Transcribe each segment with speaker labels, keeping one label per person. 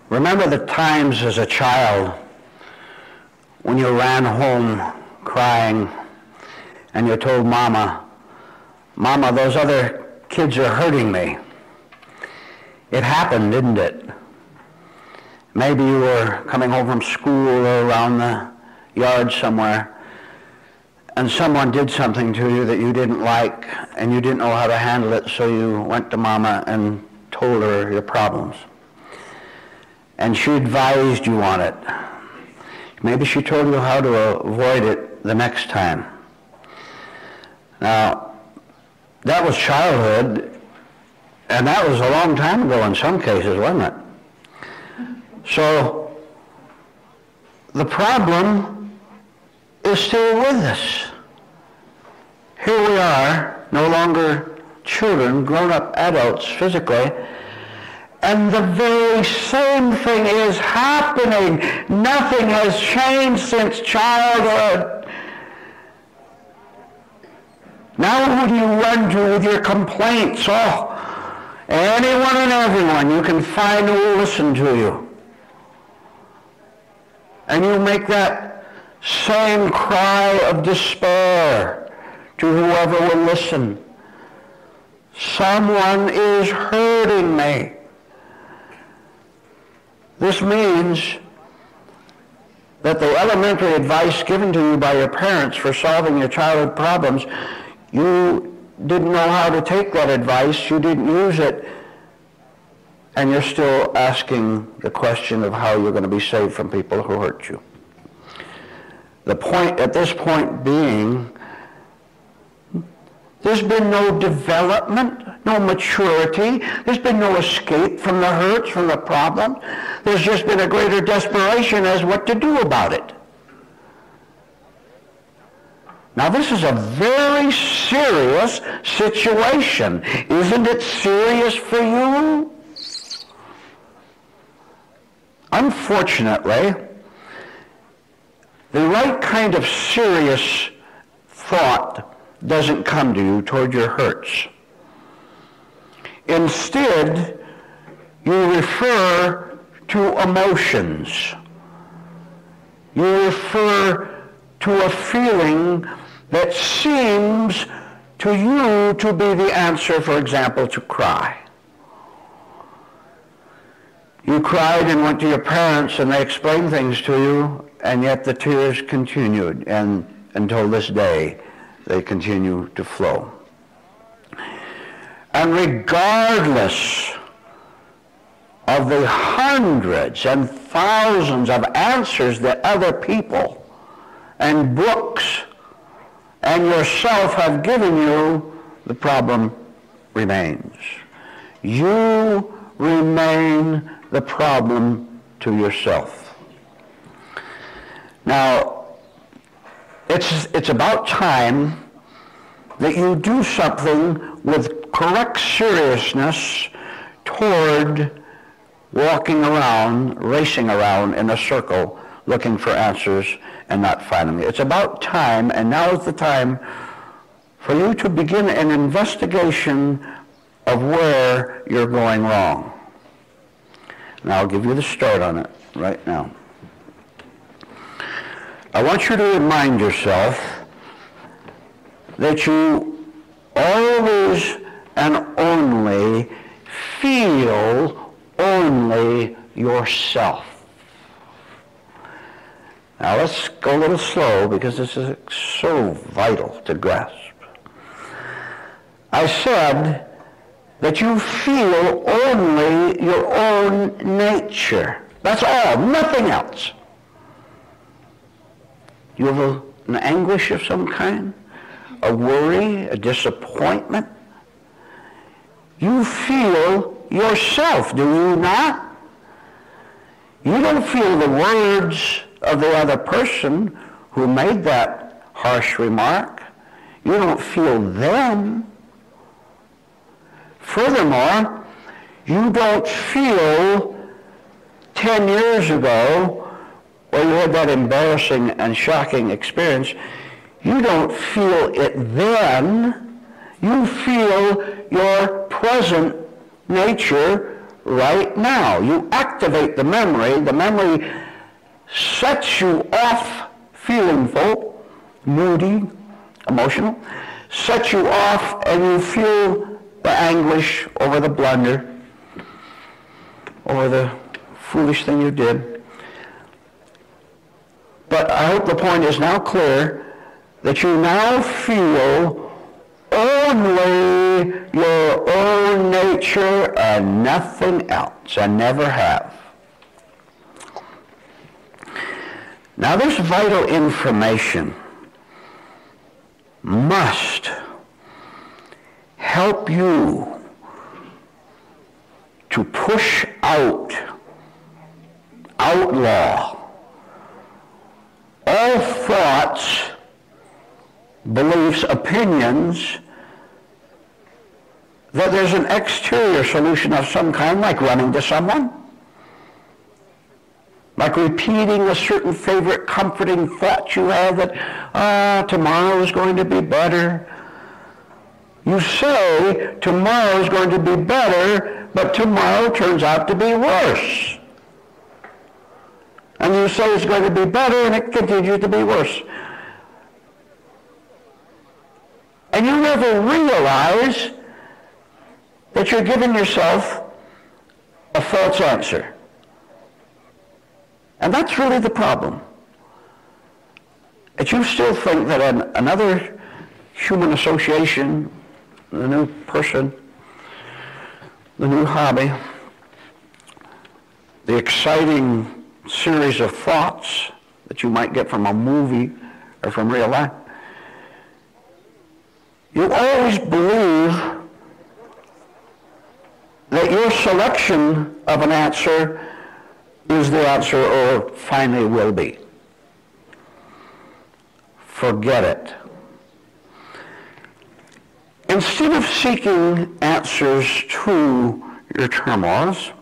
Speaker 1: Remember the times as a child when you ran home crying and you told Mama, Mama, those other kids are hurting me. It happened, didn't it? Maybe you were coming home from school or around the yard somewhere, and someone did something to you that you didn't like, and you didn't know how to handle it, so you went to Mama and told her your problems. And she advised you on it. Maybe she told you how to avoid it the next time. Now, that was childhood, and that was a long time ago in some cases, wasn't it? So, the problem is still with us. Here we are, no longer children, grown-up adults physically, and the very same thing is happening. Nothing has changed since childhood. Now who do you run to with your complaints? Oh, anyone and everyone you can find who will listen to you. And you make that same cry of despair to whoever will listen. Someone is hurting me. This means that the elementary advice given to you by your parents for solving your childhood problems, you didn't know how to take that advice, you didn't use it, and you're still asking the question of how you're going to be saved from people who hurt you. The point at this point being, there's been no development, no maturity. There's been no escape from the hurts, from the problem. There's just been a greater desperation as what to do about it. Now, this is a very serious situation. Isn't it serious for you? Unfortunately, the right kind of serious thought doesn't come to you toward your hurts. Instead, you refer to emotions. You refer to a feeling that seems to you to be the answer, for example, to cry. You cried and went to your parents and they explained things to you, and yet the tears continued, and until this day they continue to flow. And regardless of the hundreds and thousands of answers that other people and books and yourself have given you, the problem remains. You remain the problem to yourself. Now, it's about time that you do something with correct seriousness toward walking around, racing around in a circle, looking for answers and not finding them. It's about time, and now is the time for you to begin an investigation of where you're going wrong. And I'll give you the start on it right now. I want you to remind yourself that you always and only feel only yourself. Now let's go a little slow because this is so vital to grasp. I said that you feel only your own nature. That's all, nothing else. You have an anguish of some kind, a worry, a disappointment. You feel yourself, do you not? You don't feel the words of the other person who made that harsh remark. You don't feel them. Furthermore, you don't feel 10 years ago where you had that embarrassing and shocking experience. You don't feel it then. You feel your present nature right now. You activate the memory. The memory sets you off feeling full, moody, emotional, sets you off, and you feel the anguish over the blunder, over the foolish thing you did. But I hope the point is now clear that you now feel only your own nature and nothing else, and never have. Now this vital information must help you to push out, outlaw, all thoughts, beliefs, opinions, that there's an exterior solution of some kind, like running to someone, like repeating a certain favorite comforting thought you have that, tomorrow is going to be better. You say tomorrow is going to be better, but tomorrow turns out to be worse. And you say it's going to be better, and it continues to be worse. And you never realize that you're giving yourself a false answer. And that's really the problem. That you still think that another human association, the new person, the new hobby, the exciting series of thoughts that you might get from a movie or from real life, you always believe that your selection of an answer is the answer, or finally will be. Forget it. Instead of seeking answers to your turmoils,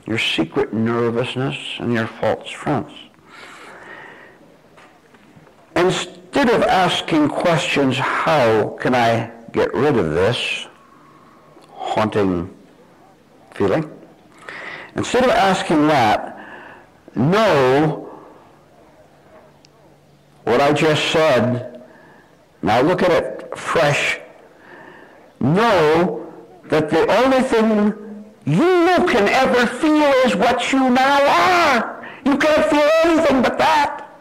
Speaker 1: your secret nervousness, and your false fronts, instead of asking questions, how can I get rid of this haunting feeling? Instead of asking that, know what I just said. Now look at it fresh. Know that the only thing you can ever feel is what you now are. You can't feel anything but that.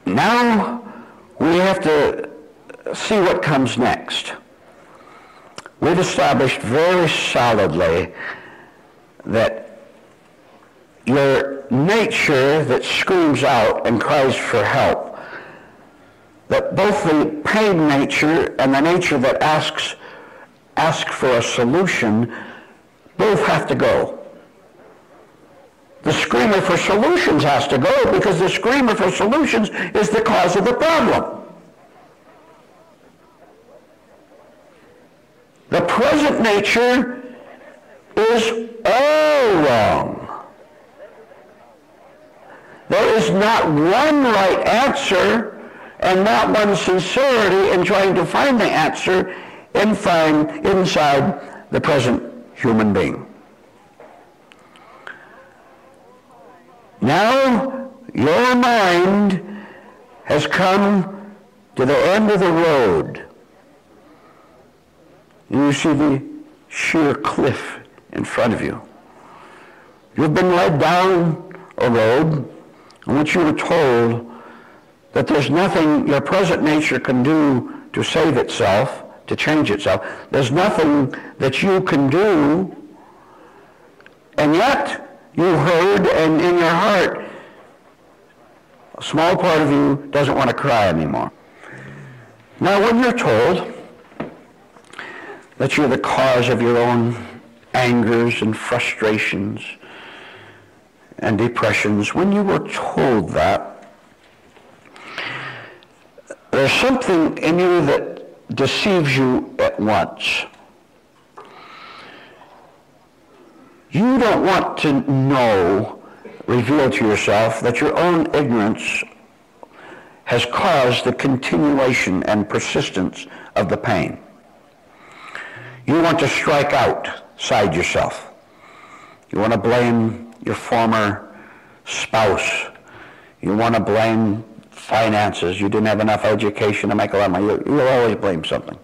Speaker 1: Now we have to see what comes next. We've established very solidly that your nature that screams out and cries for help, that both the pain nature and the nature that asks for a solution, both have to go. The screamer for solutions has to go because the screamer for solutions is the cause of the problem. The present nature is all wrong. There is not one right answer and not one sincerity in trying to find the answer inside the present human being. Now your mind has come to the end of the road. And you see the sheer cliff in front of you. You've been led down a road in which you were told that there's nothing your present nature can do to save itself, to change itself. There's nothing that you can do, and yet you heard, and in your heart, a small part of you doesn't want to cry anymore. Now when you're told that you're the cause of your own angers and frustrations and depressions, when you were told that, there's something in you that deceives you at once. You don't want to know, reveal to yourself, that your own ignorance has caused the continuation and persistence of the pain. You want to strike outside yourself. You want to blame your former spouse. You want to blame finances. You didn't have enough education to make a lot of money. You'll always blame something.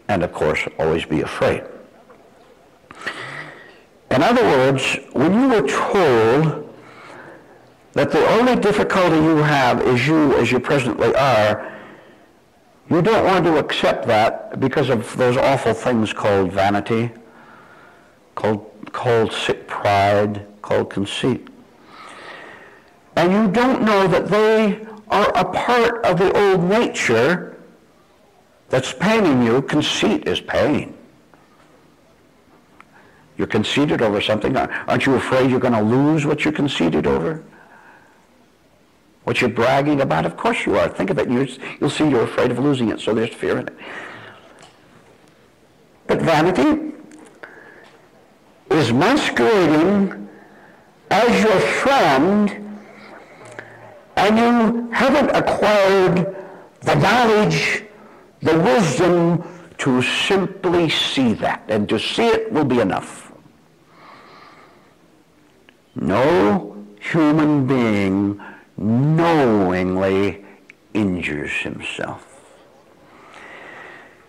Speaker 1: And of course, always be afraid. In other words, when you were told that the only difficulty you have is you as you presently are, you don't want to accept that because of those awful things called vanity, called sick pride, called conceit. And you don't know that they are a part of the old nature that's paining you. Conceit is pain. You're conceited over something. Aren't you afraid you're going to lose what you're conceited over? What you're bragging about? Of course you are. Think of it. You'll see you're afraid of losing it, so there's fear in it. But vanity is masquerading as your friend, and you haven't acquired the knowledge, the wisdom to simply see that. And to see it will be enough. No human being knowingly injures himself.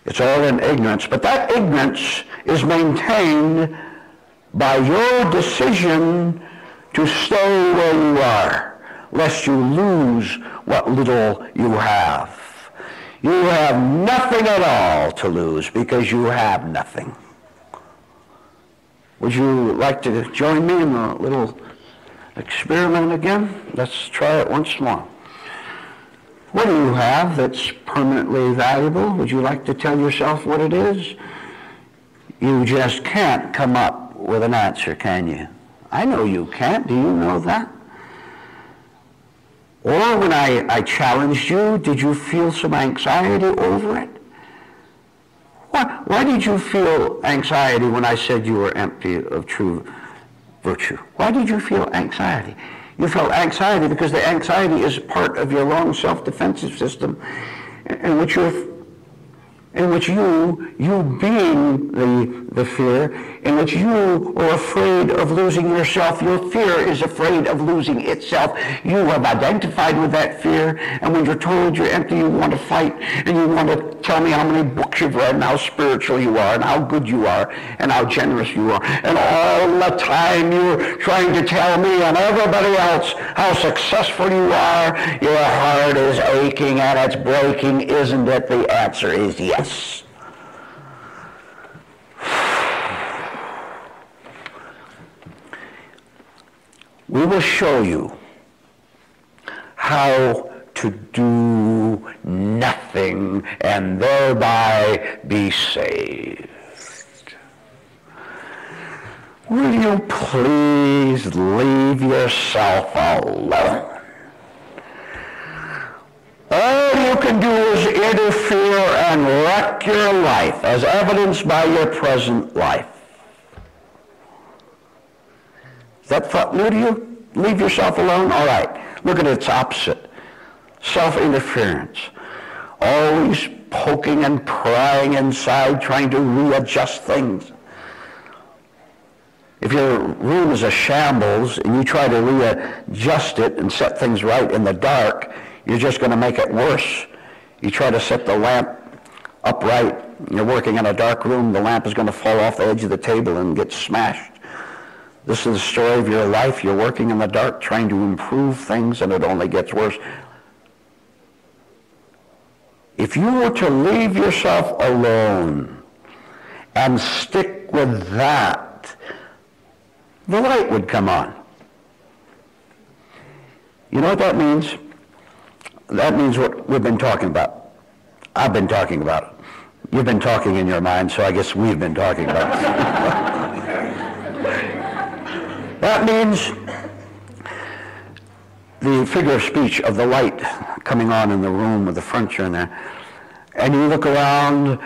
Speaker 1: It's all in ignorance, but that ignorance is maintained by your decision to stay where you are, lest you lose what little you have. You have nothing at all to lose because you have nothing. Would you like to join me in a little experiment again? Let's try it once more. What do you have that's permanently valuable? Would you like to tell yourself what it is? You just can't come up with an answer, can you? I know you can't. Do you know that? Or when I challenged you, did you feel some anxiety over it? Why did you feel anxiety when I said you were empty of true virtue? Why did you feel anxiety? You felt anxiety because the anxiety is part of your wrong self-defensive system in which you being the fear, in which you are afraid of losing yourself. Your fear is afraid of losing itself. You have identified with that fear, and when you're told you're empty, you want to fight, and you want to tell me how many books you've read, and how spiritual you are, and how good you are, and how generous you are. And all the time you're trying to tell me and everybody else how successful you are. Your heart is aching and it's breaking, isn't it? The answer is yes. We will show you how to do nothing and thereby be saved. Will you please leave yourself alone? All you can do is interfere and wreck your life, as evidenced by your present life. Is that thought new to you? Leave yourself alone? All right. Look at its opposite. Self-interference. Always poking and prying inside, trying to readjust things. If your room is a shambles and you try to readjust it and set things right in the dark, you're just going to make it worse. You try to set the lamp upright. You're working in a dark room. The lamp is going to fall off the edge of the table and get smashed. This is the story of your life. You're working in the dark, trying to improve things, and it only gets worse. If you were to leave yourself alone and stick with that, the light would come on. You know what that means? That means what we've been talking about. I've been talking about it. You've been talking in your mind, so I guess we've been talking about it. That means the figure of speech of the light coming on in the room with the furniture in there. And you look around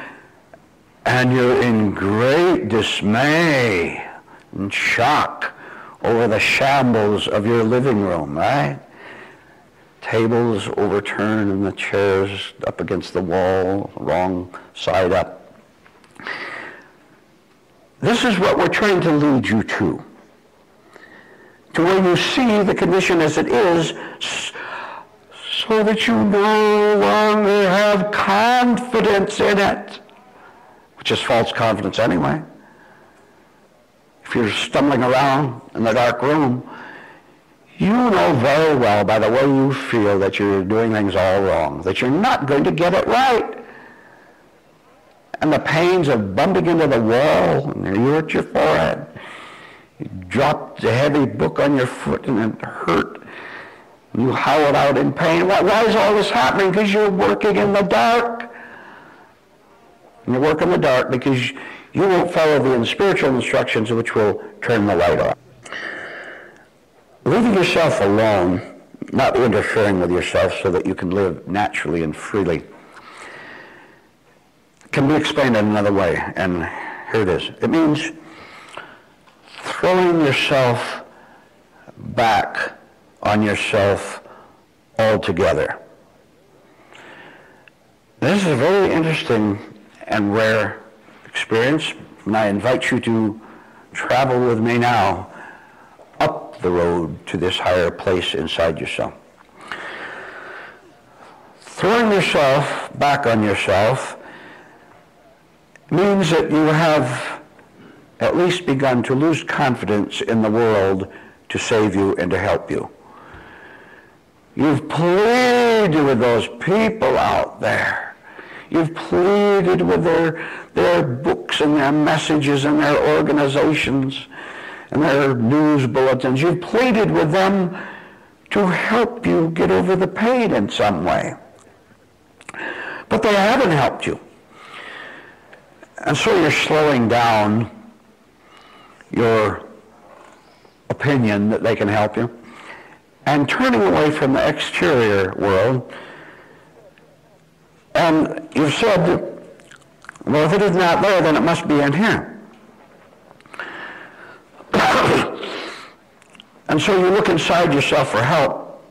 Speaker 1: and you're in great dismay and shock over the shambles of your living room, right? Tables overturned and the chairs up against the wall, wrong side up. This is what we're trying to lead you to where you see the condition as it is, so that you no longer have confidence in it, which is false confidence anyway. If you're stumbling around in the dark room, you know very well by the way you feel that you're doing things all wrong, that you're not going to get it right. And the pains of bumping into the wall, and you hurt your forehead. You dropped a heavy book on your foot and it hurt. You howled out in pain. Why is all this happening? Because you're working in the dark. And you work in the dark because you won't follow the spiritual instructions which will turn the light off. Leaving yourself alone, not interfering with yourself so that you can live naturally and freely, can be explained in another way, and here it is. It means throwing yourself back on yourself altogether. This is a very interesting and rare experience, and I invite you to travel with me now up the road to this higher place inside yourself. Throwing yourself back on yourself means that you have at least begun to lose confidence in the world to save you and to help you. You've pleaded with those people out there. You've pleaded with their books and their messages and their organizations and their news bulletins. You've pleaded with them to help you get over the pain in some way. But they haven't helped you. And so you're slowing down your opinion that they can help you and turning away from the exterior world. And you've said, well, if it is not there, then it must be in here. And so you look inside yourself for help.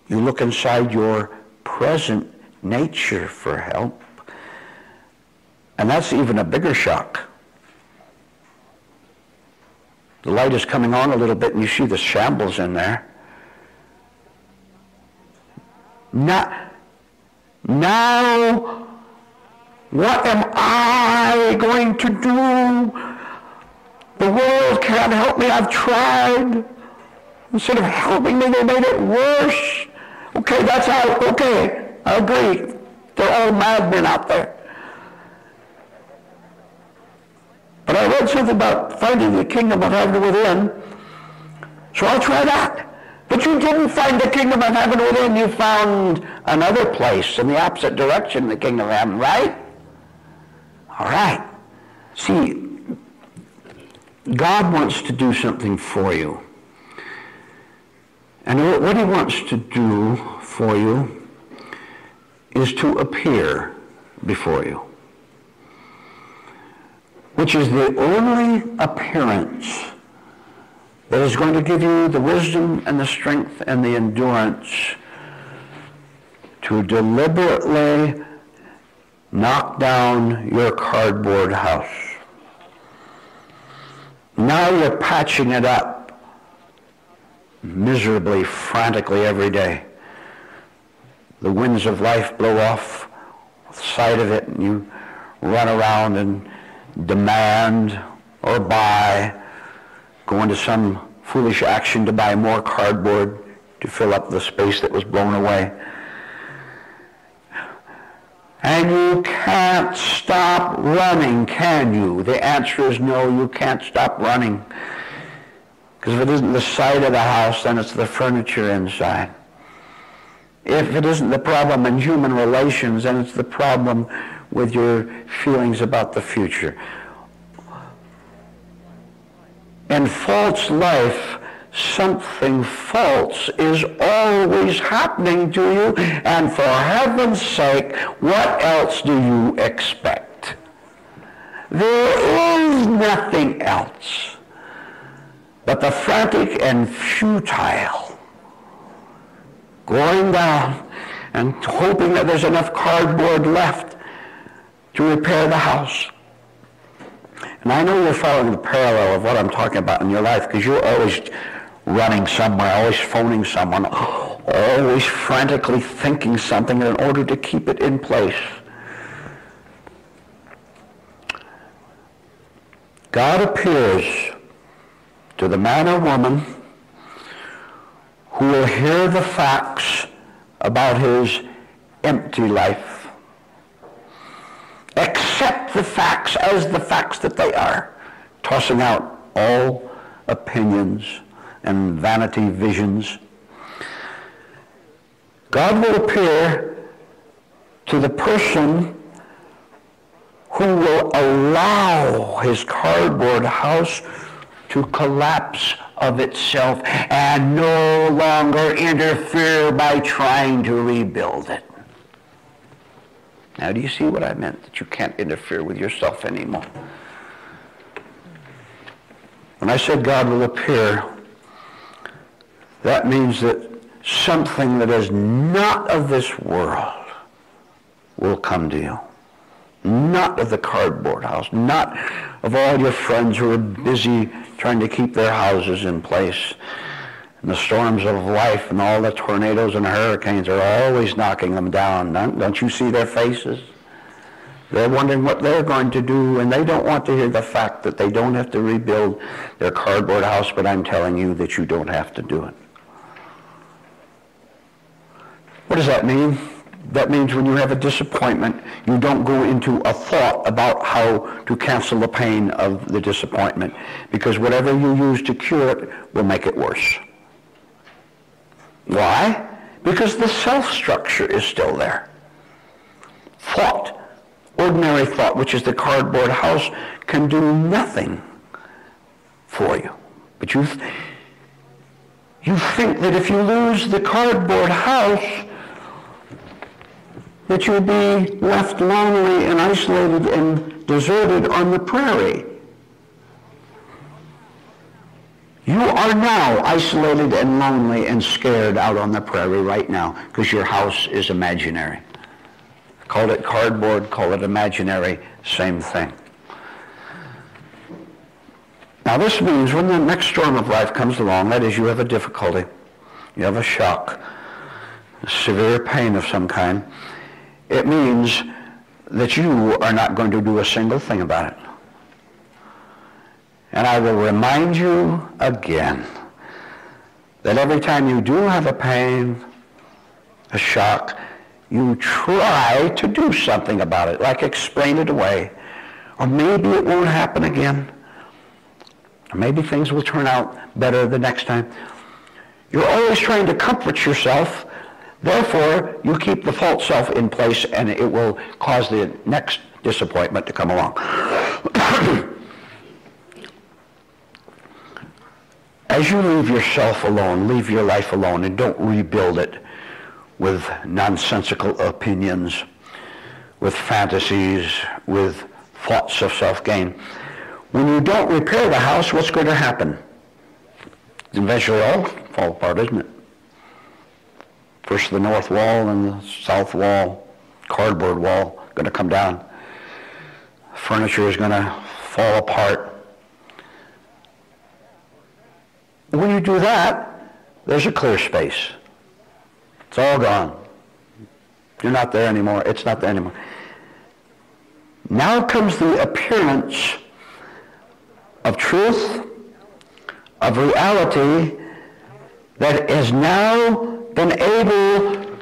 Speaker 1: You look inside your present nature for help. And that's even a bigger shock. The light is coming on a little bit and you see the shambles in there. Now, what am I going to do? The world can't help me. I've tried. Instead of helping me, they made it worse. Okay, that's out. Okay, I agree. They're all madmen out there. But I read something about finding the kingdom of heaven within, so I'll try that. But you didn't find the kingdom of heaven within. You found another place in the opposite direction, the kingdom of heaven, right? All right. See, God wants to do something for you. And what he wants to do for you is to appear before you, which is the only appearance that is going to give you the wisdom and the strength and the endurance to deliberately knock down your cardboard house. Now you're patching it up miserably, frantically every day. The winds of life blow off the side of it and you run around and demand or buy, go into some foolish action to buy more cardboard to fill up the space that was blown away. And you can't stop running, can you? The answer is no, you can't stop running. Because if it isn't the side of the house, then it's the furniture inside. If it isn't the problem in human relations, then it's the problem with your feelings about the future. In false life, something false is always happening to you, and for heaven's sake, what else do you expect? There is nothing else but the frantic and futile going down and hoping that there's enough cardboard left to repair the house. And I know you're following the parallel of what I'm talking about in your life, because you're always running somewhere, always phoning someone, always frantically thinking something in order to keep it in place. God appears to the man or woman who will hear the facts about his empty life. Accept the facts as the facts that they are, tossing out all opinions and vanity visions. God will appear to the person who will allow his cardboard house to collapse of itself and no longer interfere by trying to rebuild it. Now, do you see what I meant? That you can't interfere with yourself anymore. When I said God will appear, that means that something that is not of this world will come to you. Not of the cardboard house, not of all your friends who are busy trying to keep their houses in place. And the storms of life and all the tornadoes and hurricanes are always knocking them down. Don't you see their faces? They're wondering what they're going to do, and they don't want to hear the fact that they don't have to rebuild their cardboard house, but I'm telling you that you don't have to do it. What does that mean? That means when you have a disappointment, you don't go into a thought about how to cancel the pain of the disappointment, because whatever you use to cure it will make it worse. Why? Because the self-structure is still there. Thought, ordinary thought, which is the cardboard house, can do nothing for you. But you think that if you lose the cardboard house, that you'll be left lonely and isolated and deserted on the prairie. You are now isolated and lonely and scared out on the prairie right now because your house is imaginary. Call it cardboard, call it imaginary, same thing. Now this means when the next storm of life comes along, that is, you have a difficulty, you have a shock, a severe pain of some kind, it means that you are not going to do a single thing about it. And I will remind you again that every time you do have a pain, a shock, you try to do something about it, like explain it away. Or maybe it won't happen again. Or maybe things will turn out better the next time. You're always trying to comfort yourself. Therefore, you keep the false self in place, and it will cause the next disappointment to come along. As you leave yourself alone, leave your life alone, and don't rebuild it with nonsensical opinions, with fantasies, with thoughts of self-gain. When you don't repair the house, what's going to happen? It's eventually all fall apart, isn't it? First the north wall and the south wall, cardboard wall, going to come down. Furniture is going to fall apart. When you do that, there's a clear space. It's all gone. You're not there anymore. It's not there anymore. Now comes the appearance of truth, of reality that has now been able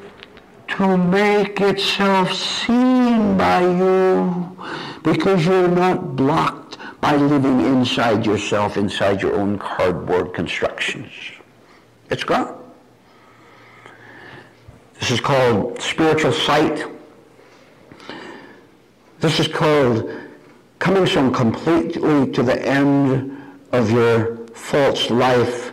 Speaker 1: to make itself seen by you, because you're not blocked by living inside yourself, inside your own cardboard constructions. It's gone. This is called spiritual sight. This is called coming so completely to the end of your false life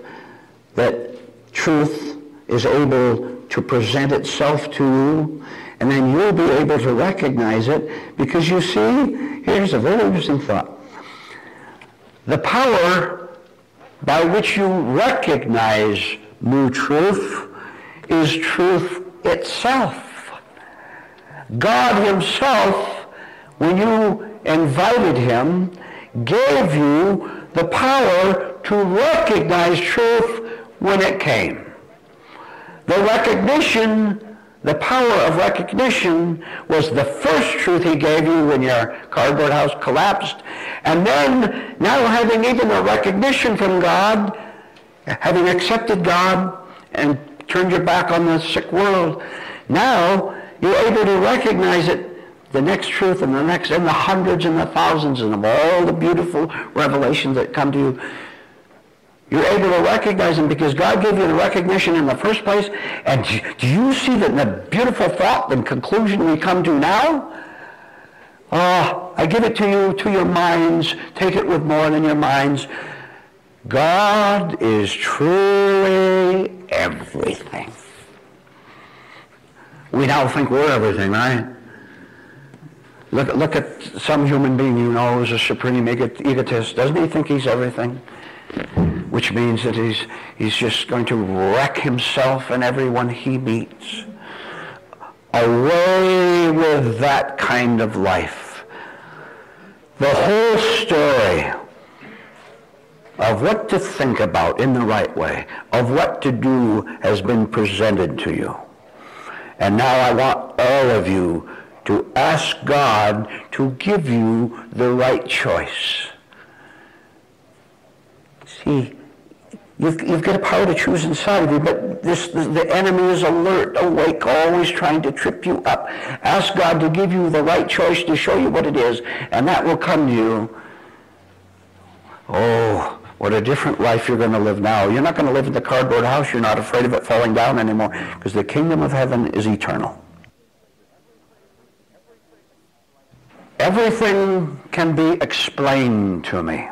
Speaker 1: that truth is able to present itself to you, and then you'll be able to recognize it, because you see, here's a very interesting thought. The power by which you recognize new truth is truth itself. God himself when you invited him, gave you the power to recognize truth when it came. The recognition, the power of recognition was the first truth he gave you when your cardboard house collapsed. And then, now having even a recognition from God, having accepted God and turned your back on the sick world, now you're able to recognize it, the next truth and the next, and the hundreds and the thousands and of all the beautiful revelations that come to you. You're able to recognize them because God gave you the recognition in the first place. And do you see that in the beautiful thought and conclusion we come to now? I give it to you, to your minds. Take it with more than your minds. God is truly everything. We now think we're everything, right? Look at some human being you know who's a supreme egotist. Doesn't he think he's everything? Which means that he's just going to wreck himself and everyone he meets. Away with that kind of life. The whole story of what to think about in the right way, of what to do, has been presented to you. And now I want all of you to ask God to give you the right choice. See, you've got a power to choose inside of you, but the enemy is alert, awake, always trying to trip you up. Ask God to give you the right choice, to show you what it is, and that will come to you. Oh, what a different life you're going to live now. You're not going to live in the cardboard house. You're not afraid of it falling down anymore, because the kingdom of heaven is eternal. Everything can be explained to me.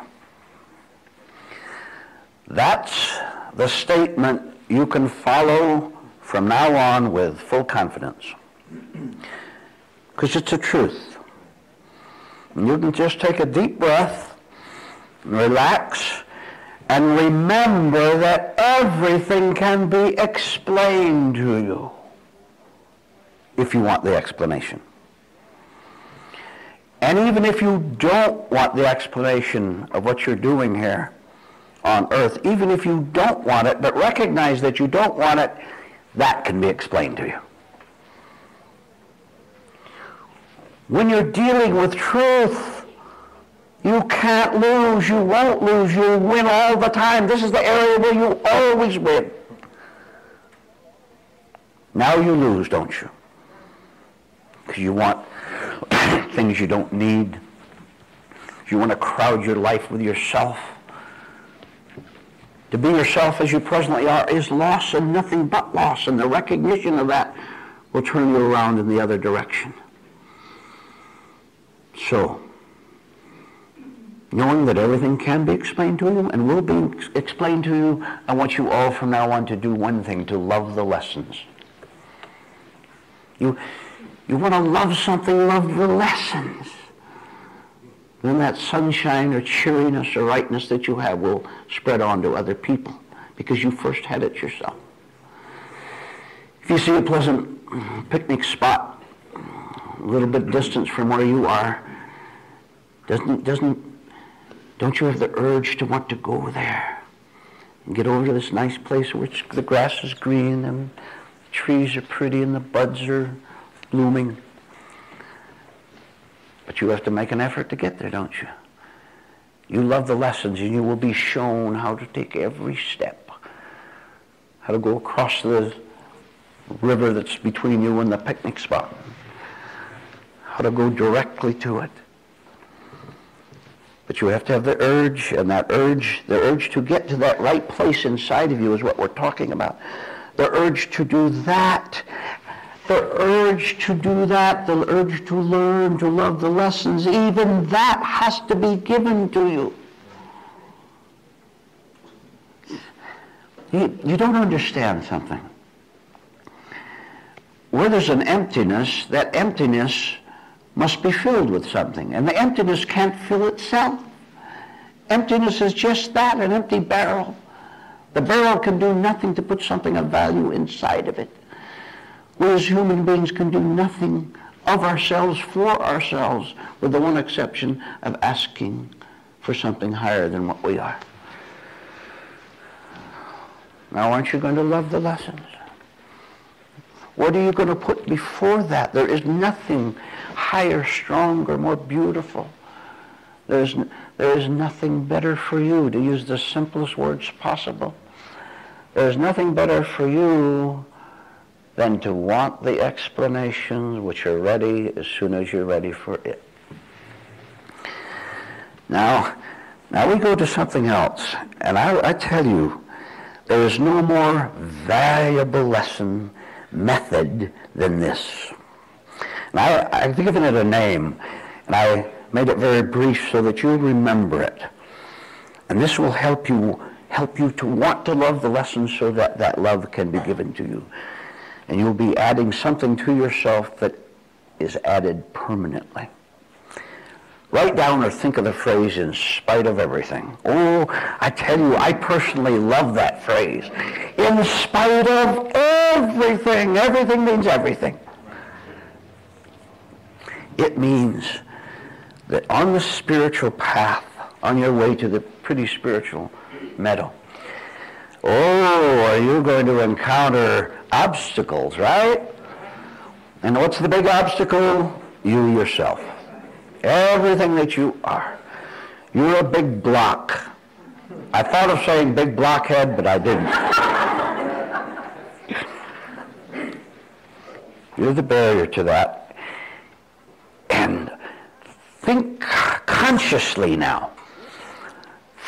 Speaker 1: That's the statement you can follow from now on with full confidence. Because it's the truth. And you can just take a deep breath, relax, and remember that everything can be explained to you if you want the explanation. And even if you don't want the explanation of what you're doing here on earth, even if you don't want it, but recognize that you don't want it, that can be explained to you. When you're dealing with truth, you can't lose, you won't lose, you'll win all the time. This is the area where you always win. Now you lose, don't you? Because you want things you don't need. You want to crowd your life with yourself. To be yourself as you presently are is loss and nothing but loss, and the recognition of that will turn you around in the other direction. So, knowing that everything can be explained to you and will be explained to you, I want you all from now on to do one thing, to love the lessons. You want to love something, love the lessons. Then that sunshine or cheeriness or rightness that you have will spread on to other people because you first had it yourself. If you see a pleasant picnic spot a little bit distance from where you are, don't you have the urge to want to go there and get over to this nice place where the grass is green and the trees are pretty and the buds are blooming? But you have to make an effort to get there, don't you? You love the lessons, and you will be shown how to take every step, how to go across the river that's between you and the picnic spot, how to go directly to it. But you have to have the urge, and that urge, the urge to get to that right place inside of you is what we're talking about. The urge to do that. The urge to do that, the urge to learn, to love the lessons, even that has to be given to you. You don't understand something. Where there's an emptiness, that emptiness must be filled with something. And the emptiness can't fill itself. Emptiness is just that, an empty barrel. The barrel can do nothing to put something of value inside of it. We as human beings can do nothing of ourselves for ourselves, with the one exception of asking for something higher than what we are. Now, aren't you going to love the lessons? What are you going to put before that? There is nothing higher, stronger, more beautiful. There is nothing better for you, to use the simplest words possible. There is nothing better for you than to want the explanations which are ready as soon as you're ready for it. Now we go to something else, and I tell you, there is no more valuable lesson method than this. And I've given it a name, and I made it very brief so that you'll remember it. And this will help you to want to love the lesson so that that love can be given to you. And you'll be adding something to yourself that is added permanently. Write down or think of the phrase, in spite of everything. Oh, I tell you, I personally love that phrase. In spite of everything. Everything means everything. It means that on the spiritual path, on your way to the pretty spiritual meadow, are you going to encounter obstacles, right? And what's the big obstacle? You yourself. Everything that you are. You're a big block. I thought of saying big blockhead, but I didn't. You're the barrier to that. And think consciously now.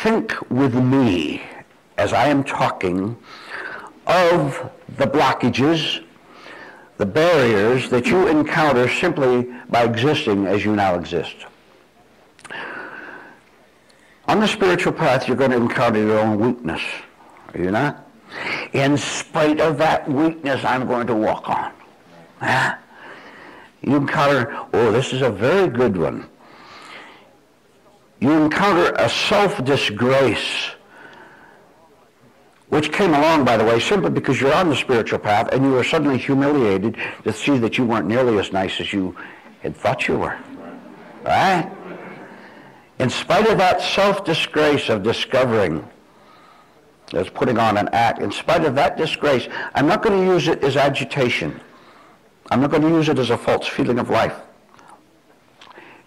Speaker 1: Think with me as I am talking of the blockages, the barriers that you encounter simply by existing as you now exist. On the spiritual path, you're going to encounter your own weakness. Are you not? In spite of that weakness, I'm going to walk on. You encounter, this is a very good one. You encounter a self-disgrace, which came along, by the way, simply because you're on the spiritual path and you were suddenly humiliated to see that you weren't nearly as nice as you had thought you were. Right? In spite of that self-disgrace of discovering, as putting on an act, in spite of that disgrace, I'm not going to use it as agitation. I'm not going to use it as a false feeling of life.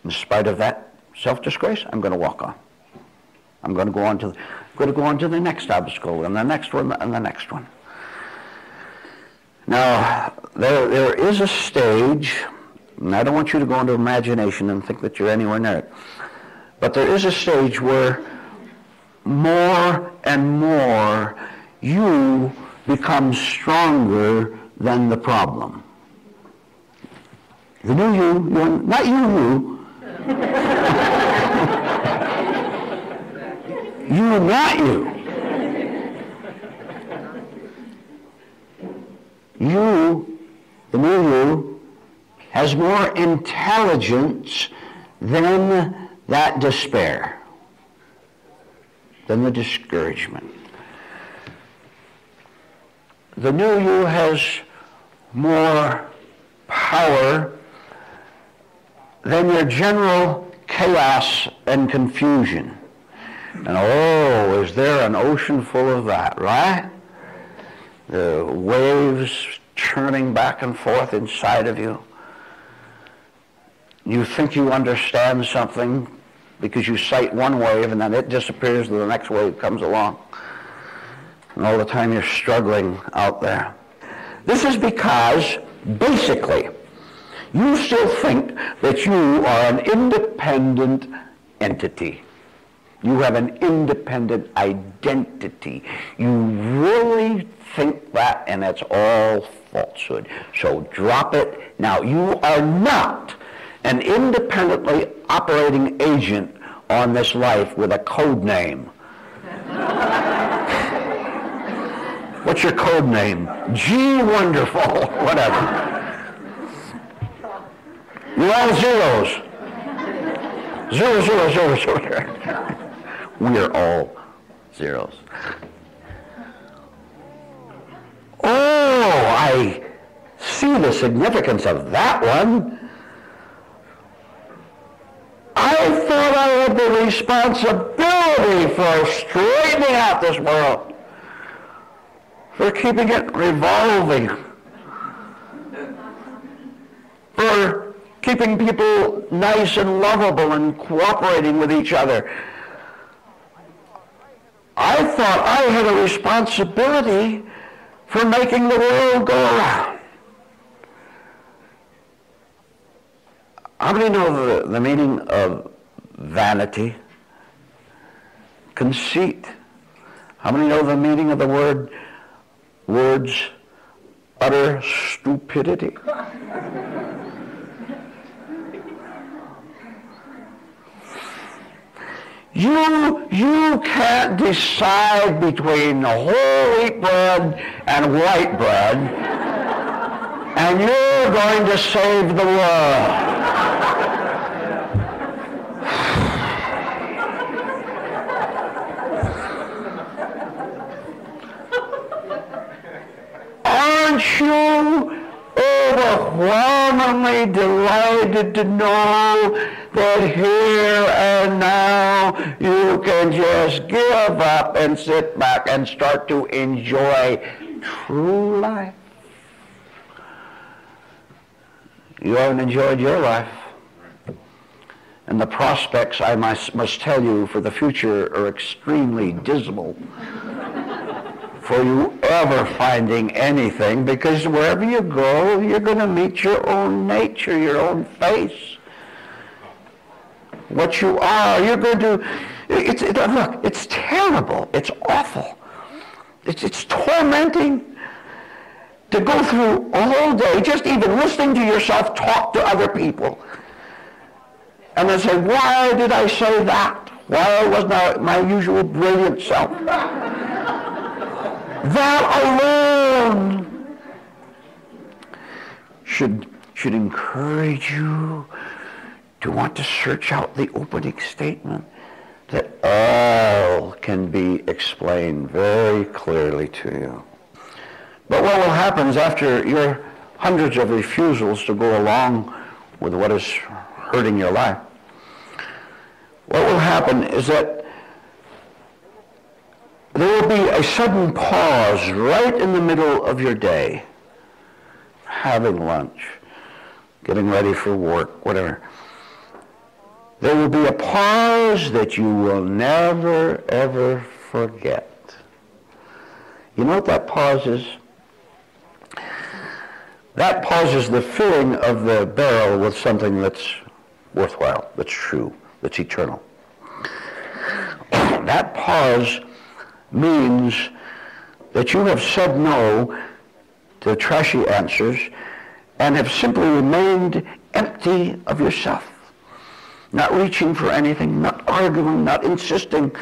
Speaker 1: In spite of that self-disgrace, I'm going to walk on. I'm going to go on to the next obstacle, and the next one, and the next one. Now, there is a stage, and I don't want you to go into imagination and think that you're anywhere near it, but there is a stage where more and more you become stronger than the problem. The new you, not you. You, not you. You, the new you, has more intelligence than that despair, than the discouragement. The new you has more power than your general chaos and confusion. And is there an ocean full of that, right? The waves churning back and forth inside of you. You think you understand something because you sight one wave and then it disappears and the next wave comes along. And all the time you're struggling out there. This is because, basically, you still think that you are an independent entity. You have an independent identity. You really think that, and that's all falsehood. So drop it. Now, you are not an independently operating agent on this life with a code name. What's your code name? G Wonderful, whatever. You're all zeros. 0, 0, 0, 0. We are all zeros. I see the significance of that one. I thought I had the responsibility for straightening out this world, for keeping it revolving, for keeping people nice and lovable and cooperating with each other. I thought I had a responsibility for making the world go around. How many know the meaning of vanity? Conceit. How many know the meaning of the words utter stupidity? You can't decide between whole wheat bread and white bread, and you're going to save the world. Aren't you overwhelmingly delighted to know that here and now you can just give up and sit back and start to enjoy true life? You haven't enjoyed your life. And the prospects, I must tell you, for the future are extremely dismal for you ever finding anything, because wherever you go, you're going to meet your own nature, your own face. What you are, you're going to, look, it's terrible, it's awful, it's tormenting to go through a whole day just even listening to yourself talk to other people. And then say, why did I say that? Why wasn't I my usual brilliant self? That alone should encourage you to want to search out the opening statement that all can be explained very clearly to you. But what will happen is, after your hundreds of refusals to go along with what is hurting your life, what will happen is that there will be a sudden pause right in the middle of your day, having lunch, getting ready for work, whatever. There will be a pause that you will never, ever forget. You know what that pause is? That pause is the filling of the barrel with something that's worthwhile, that's true, that's eternal. That pause means that you have said no to trashy answers and have simply remained empty of yourself, not reaching for anything, not arguing, not insisting.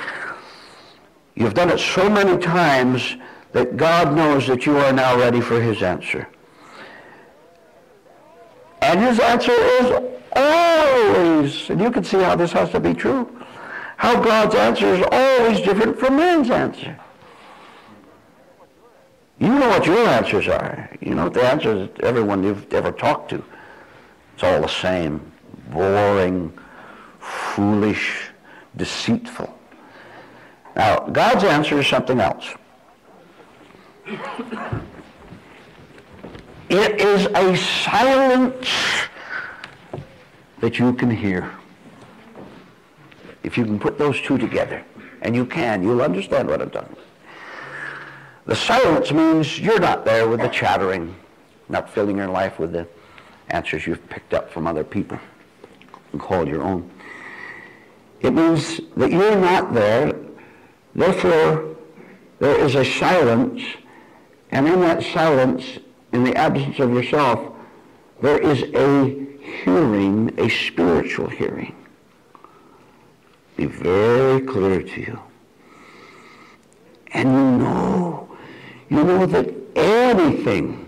Speaker 1: You've done it so many times that God knows that you are now ready for his answer. And his answer is always, and you can see how this has to be true, how God's answer is always different from man's answer. You know what your answers are. You know what the answers to everyone you've ever talked to. It's all the same. Boring, foolish, deceitful. Now, God's answer is something else. It is a silence that you can hear. If you can put those two together, and you can, you'll understand what I'm talking about. The silence means you're not there with the chattering, not filling your life with the answers you've picked up from other people and called your own. It means that you're not there, therefore there is a silence, and in that silence, in the absence of yourself, there is a hearing, a spiritual hearing. Be very clear to you. And you know that anything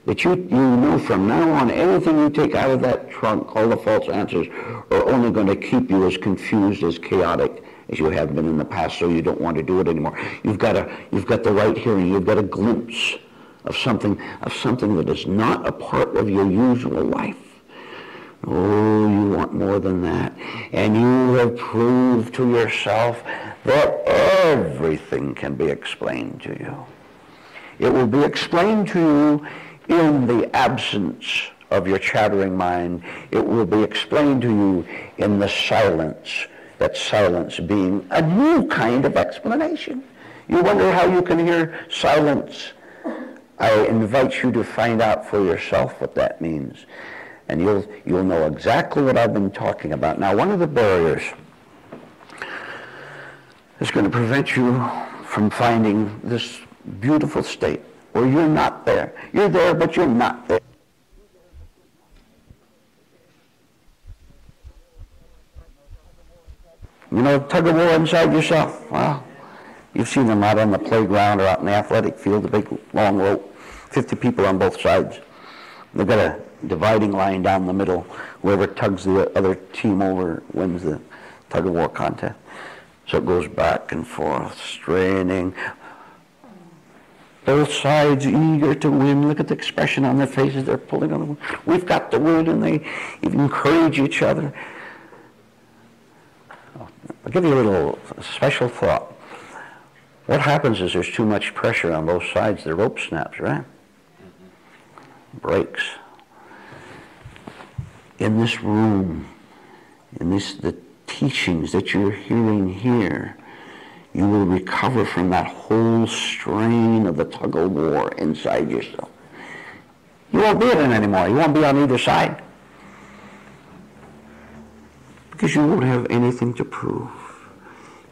Speaker 1: that you know from now on, anything you take out of that trunk, all the false answers, are only going to keep you as confused, as chaotic as you have been in the past, so you don't want to do it anymore. You've got the right hearing. You've got a glimpse of something that is not a part of your usual life. Oh, you want more than that. And you have proved to yourself that everything can be explained to you. It will be explained to you in the absence of your chattering mind. It will be explained to you in the silence, that silence being a new kind of explanation. You wonder how you can hear silence. I invite you to find out for yourself what that means. And you'll know exactly what I've been talking about. Now, one of the barriers is going to prevent you from finding this beautiful state where you're not there. You're there, but you're not there. You know, tug of war inside yourself. Well, you've seen them out on the playground or out in the athletic field, the big long rope, 50 people on both sides. They've got a dividing line down the middle. Whoever tugs the other team over wins the tug of war contest. So it goes back and forth, straining. Both sides eager to win. Look at the expression on their faces. They're pulling on the win. We've got to win, and they encourage each other. I'll give you a little special thought. What happens is there's too much pressure on both sides. The rope snaps, right? Breaks. In this room, the teachings that you're hearing here, you will recover from that whole strain of the tug of war inside yourself. You won't be in it anymore. You won't be on either side. Because you won't have anything to prove.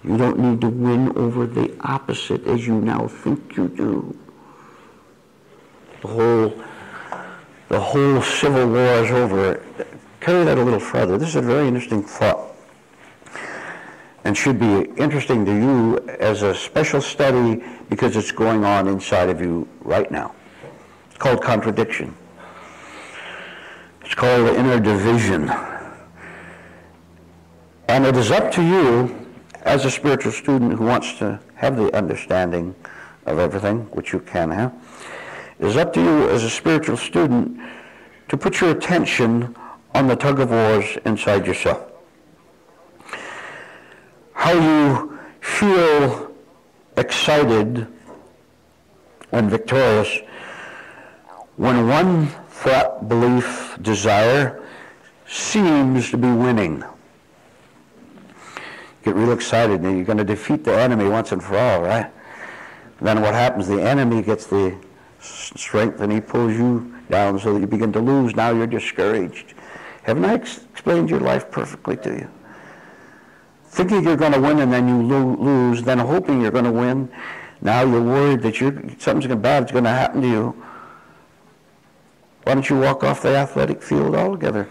Speaker 1: You don't need to win over the opposite as you now think you do. The whole civil war is over. Carry that a little further. This is a very interesting thought, and should be interesting to you as a special study because it's going on inside of you right now. It's called contradiction. It's called the inner division. And it is up to you as a spiritual student who wants to have the understanding of everything, which you can have. It is up to you as a spiritual student to put your attention on the tug of wars inside yourself. How you feel excited and victorious when one thought, belief, desire seems to be winning. Get real excited and you're going to defeat the enemy once and for all, right? And then what happens? The enemy gets the strength and he pulls you down so that you begin to lose. Now you're discouraged. Haven't I explained your life perfectly to you? Thinking you're going to win and then you lose, then hoping you're going to win. Now you're worried that something bad is going to happen to you. Why don't you walk off the athletic field altogether?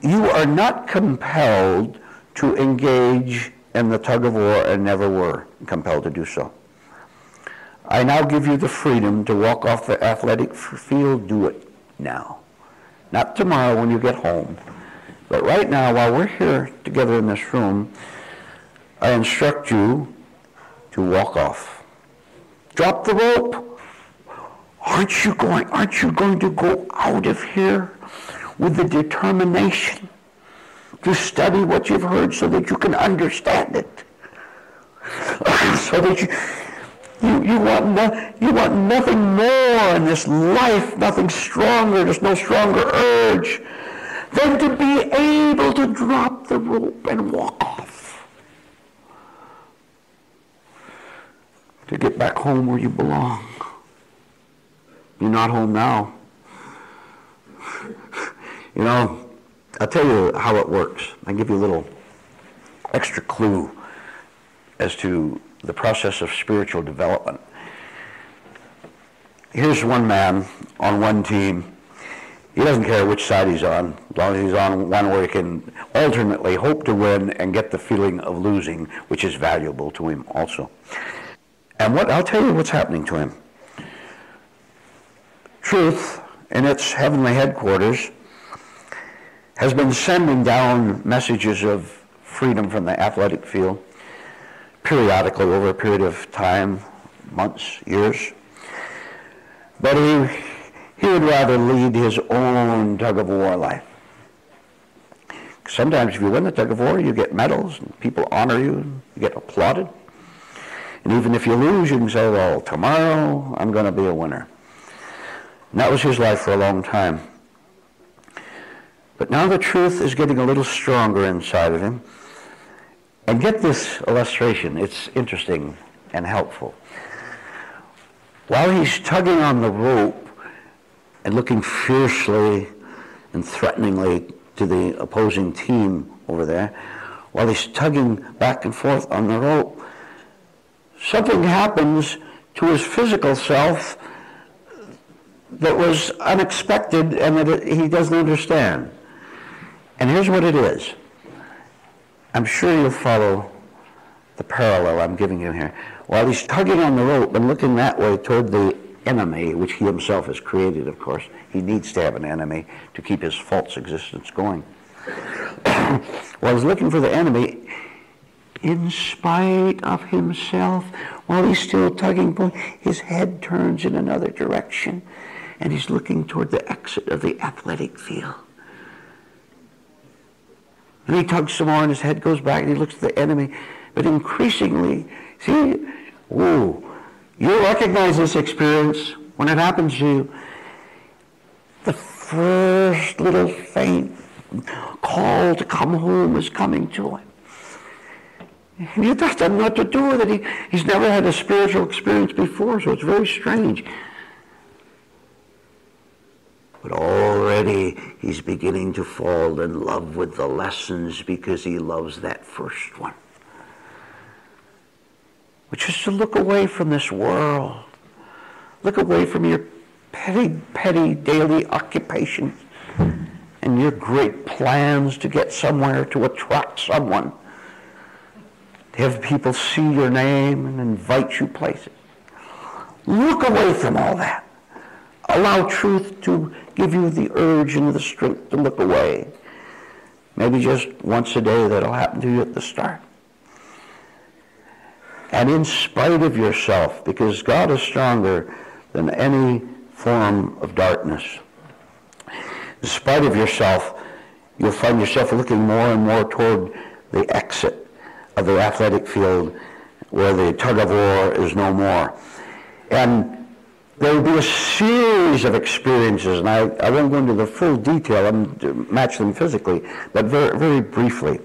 Speaker 1: You are not compelled to engage in the tug of war and never were compelled to do so. I now give you the freedom to walk off the athletic field. Do it now. Not tomorrow when you get home. But right now, while we're here together in this room, I instruct you to walk off. Drop the rope. Aren't you going to go out of here with the determination to study what you've heard so that you can understand it? So that you want nothing more in this life, nothing stronger, there's no stronger urge than to be able to drop the rope and walk off. To get back home where you belong. You're not home now. You know, I'll tell you how it works. I'll give you a little extra clue as to the process of spiritual development. Here's one man on one team. He doesn't care which side he's on, as long as he's on one where he can alternately hope to win and get the feeling of losing, which is valuable to him also. And I'll tell you what's happening to him. Truth, in its heavenly headquarters, has been sending down messages of freedom from the athletic field periodically over a period of time, months, years. But He would rather lead his own tug-of-war life. Sometimes if you win the tug-of-war, you get medals, and people honor you, and you get applauded. And even if you lose, you can say, well, tomorrow I'm going to be a winner. And that was his life for a long time. But now the truth is getting a little stronger inside of him. And get this illustration. It's interesting and helpful. While he's tugging on the rope and looking fiercely and threateningly to the opposing team over there, while he's tugging back and forth on the rope, something happens to his physical self that was unexpected and that he doesn't understand. And here's what it is. I'm sure you'll follow the parallel I'm giving you here. While he's tugging on the rope and looking that way toward the enemy, which he himself has created, of course. He needs to have an enemy to keep his false existence going. While he's looking for the enemy, in spite of himself, while he's still tugging, his head turns in another direction, and he's looking toward the exit of the athletic field. And he tugs some more, and his head goes back, and he looks at the enemy. But increasingly, see, you recognize this experience when it happens to you. The first little faint call to come home is coming to him. And he doesn't know what to do with it. He's never had a spiritual experience before, so it's very strange. But already he's beginning to fall in love with the lessons because he loves that first one. Which is to look away from this world. Look away from your petty daily occupations and your great plans to get somewhere, to attract someone, to have people see your name and invite you places. Look away from all that. Allow truth to give you the urge and the strength to look away. Maybe just once a day that'll happen to you at the start. And in spite of yourself, because God is stronger than any form of darkness, in spite of yourself, you'll find yourself looking more and more toward the exit of the athletic field where the tug-of-war is no more. And there will be a series of experiences, and I won't go into the full detail and match them physically, but very, very briefly.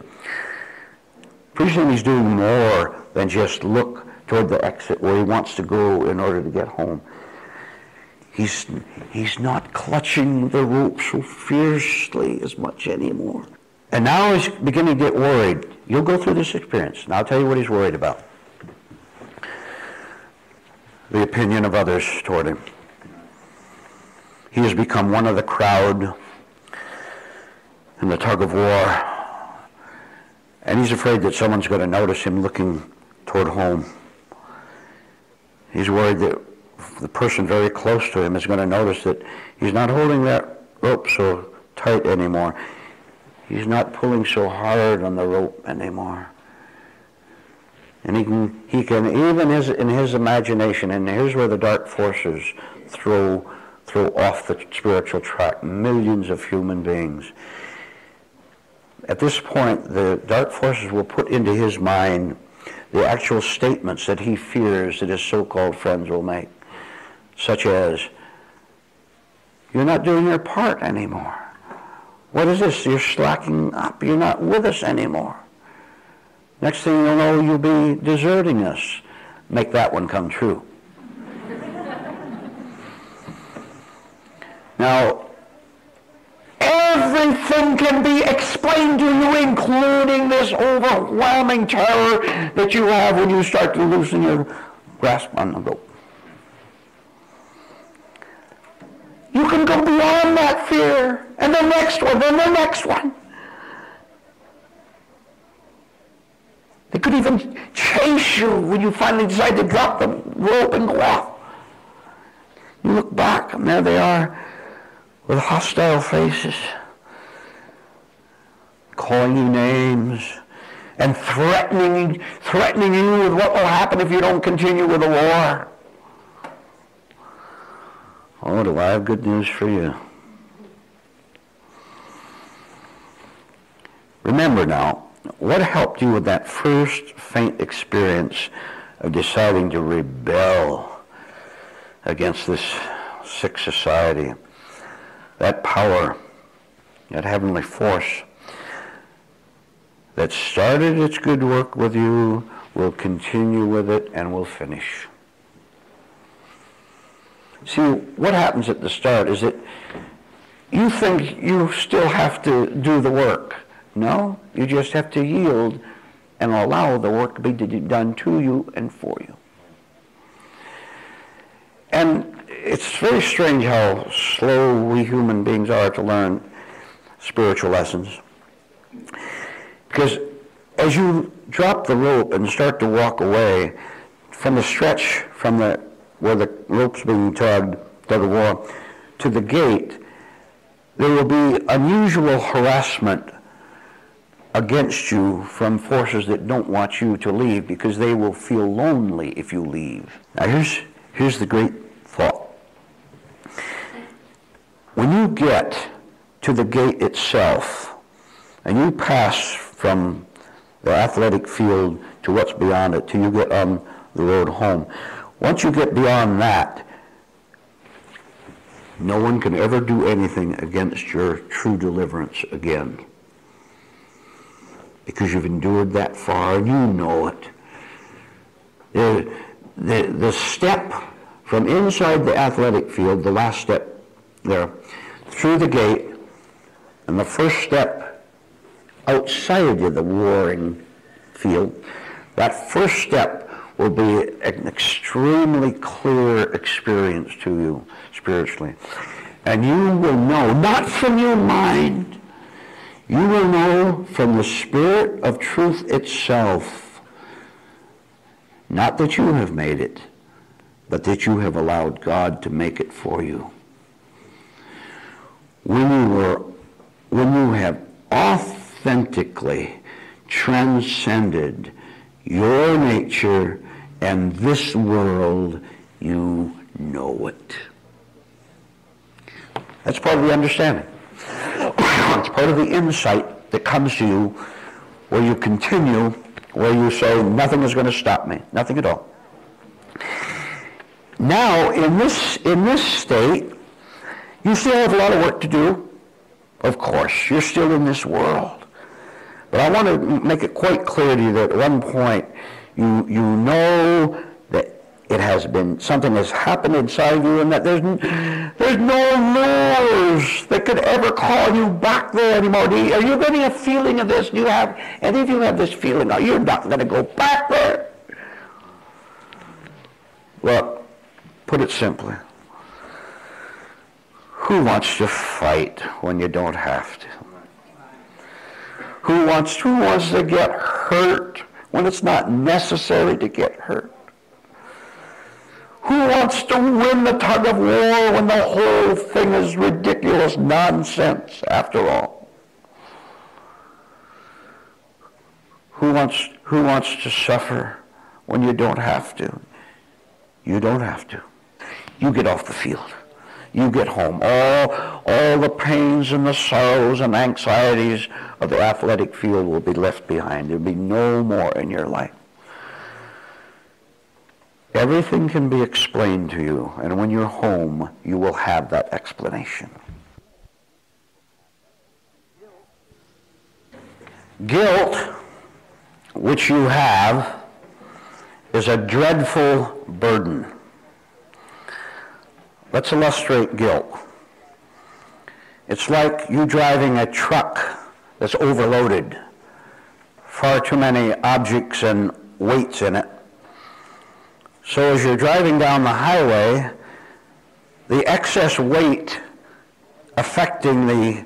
Speaker 1: Pretty soon he's doing more than just look toward the exit where he wants to go in order to get home. He's not clutching the rope so fiercely as much anymore. And now he's beginning to get worried. You'll go through this experience, and I'll tell you what he's worried about. The opinion of others toward him. He has become one of the crowd in the tug-of-war, and he's afraid that someone's going to notice him looking toward home. He's worried that the person very close to him is going to notice that he's not holding that rope so tight anymore. He's not pulling so hard on the rope anymore. And he can even in his imagination, and here's where the dark forces throw off the spiritual track millions of human beings. At this point, the dark forces will put into his mind the actual statements that he fears that his so-called friends will make, such as, you're not doing your part anymore. What is this? You're slacking up. You're not with us anymore. Next thing you'll know, you'll be deserting us. Make that one come true. Now, everything can be explained to you, including this overwhelming terror that you have when you start to loosen your grasp on the rope. You can go beyond that fear, and the next one, and the next one. They could even chase you when you finally decide to drop the rope and go off. You look back, and there they are with hostile faces, calling you names, and threatening you with what will happen if you don't continue with the war. Oh, do I have good news for you. Remember now, what helped you with that first faint experience of deciding to rebel against this sick society? That power, that heavenly force that started its good work with you will continue with it and will finish. See, what happens at the start is that you think you still have to do the work. No, you just have to yield and allow the work to be done to you and for you. And it's very strange how slow we human beings are to learn spiritual lessons. Because as you drop the rope and start to walk away from the stretch from where the rope's being tugged, tug of war, to the gate, there will be unusual harassment against you from forces that don't want you to leave, because they will feel lonely if you leave. Now here's the great thought. When you get to the gate itself and you pass from the athletic field to what's beyond it till you get on the road home, once you get beyond that, no one can ever do anything against your true deliverance again, because you've endured that far and you know it. The step from inside the athletic field, the last step there, through the gate, and the first step outside of the warring field, that first step will be an extremely clear experience to you spiritually. And you will know, not from your mind, you will know from the Spirit of truth itself, not that you have made it, but that you have allowed God to make it for you. When you have authentically transcended your nature and this world, you know it. That's part of the understanding. It's part of the insight that comes to you, where you continue, where you say, nothing is going to stop me, nothing at all. Now, in this state, you still have a lot of work to do. Of course, you're still in this world. But I want to make it quite clear to you that at one point, you know that it has been, something has happened inside you, and that there's no lures that could ever call you back there anymore. Are you getting a feeling of this? Do you have, any of you have this feeling? No, you're not going to go back there. Well, put it simply. Who wants to fight when you don't have to? Who wants to get hurt when it's not necessary to get hurt? Who wants to win the tug of war when the whole thing is ridiculous nonsense after all? Who wants to suffer when you don't have to? You don't have to. You get off the field. You get home. All the pains and the sorrows and anxieties of the athletic field will be left behind. There will be no more in your life. Everything can be explained to you, and when you're home, you will have that explanation. Guilt, which you have, is a dreadful burden. Let's illustrate guilt. It's like you driving a truck that's overloaded, far too many objects and weights in it. So as you're driving down the highway, the excess weight affecting the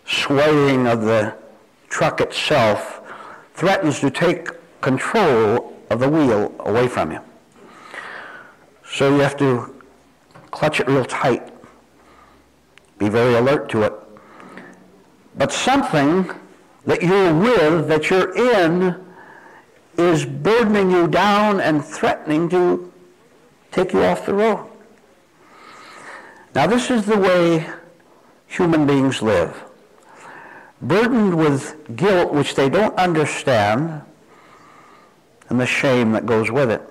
Speaker 1: swaying of the truck itself threatens to take control of the wheel away from you. So you have to clutch it real tight. Be very alert to it. But something that you're with, that you're in, is burdening you down and threatening to take you off the road. Now, this is the way human beings live, burdened with guilt which they don't understand and the shame that goes with it,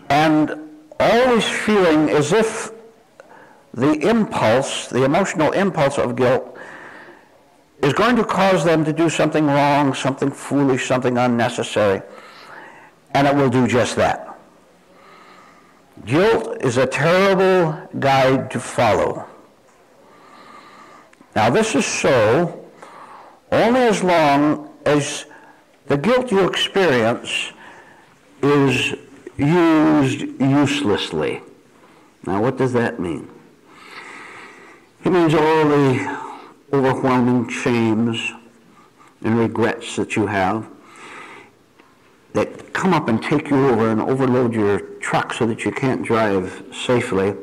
Speaker 1: and always feeling as if the impulse, the emotional impulse of guilt, is going to cause them to do something wrong, something foolish, something unnecessary, and it will do just that. Guilt is a terrible guide to follow. Now, this is so only as long as the guilt you experience is used uselessly. Now, what does that mean? It means all the overwhelming shames and regrets that you have that come up and take you over and overload your truck so that you can't drive safely.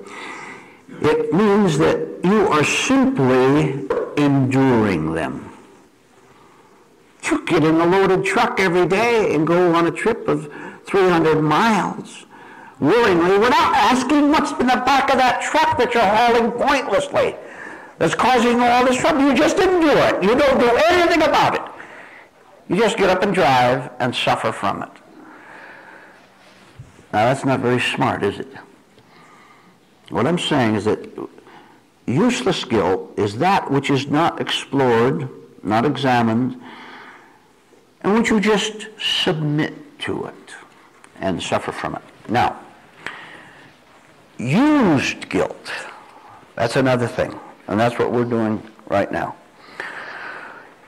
Speaker 1: It means that you are simply enduring them. You get in a loaded truck every day and go on a trip of 300 miles willingly without asking what's in the back of that truck that you're hauling pointlessly that's causing all this trouble. You just endure it. You don't do anything about it. You just get up and drive and suffer from it. Now, that's not very smart, is it? What I'm saying is that useless guilt is that which is not explored, not examined, and which you just submit to it and suffer from it. Now, used guilt, that's another thing, and that's what we're doing right now.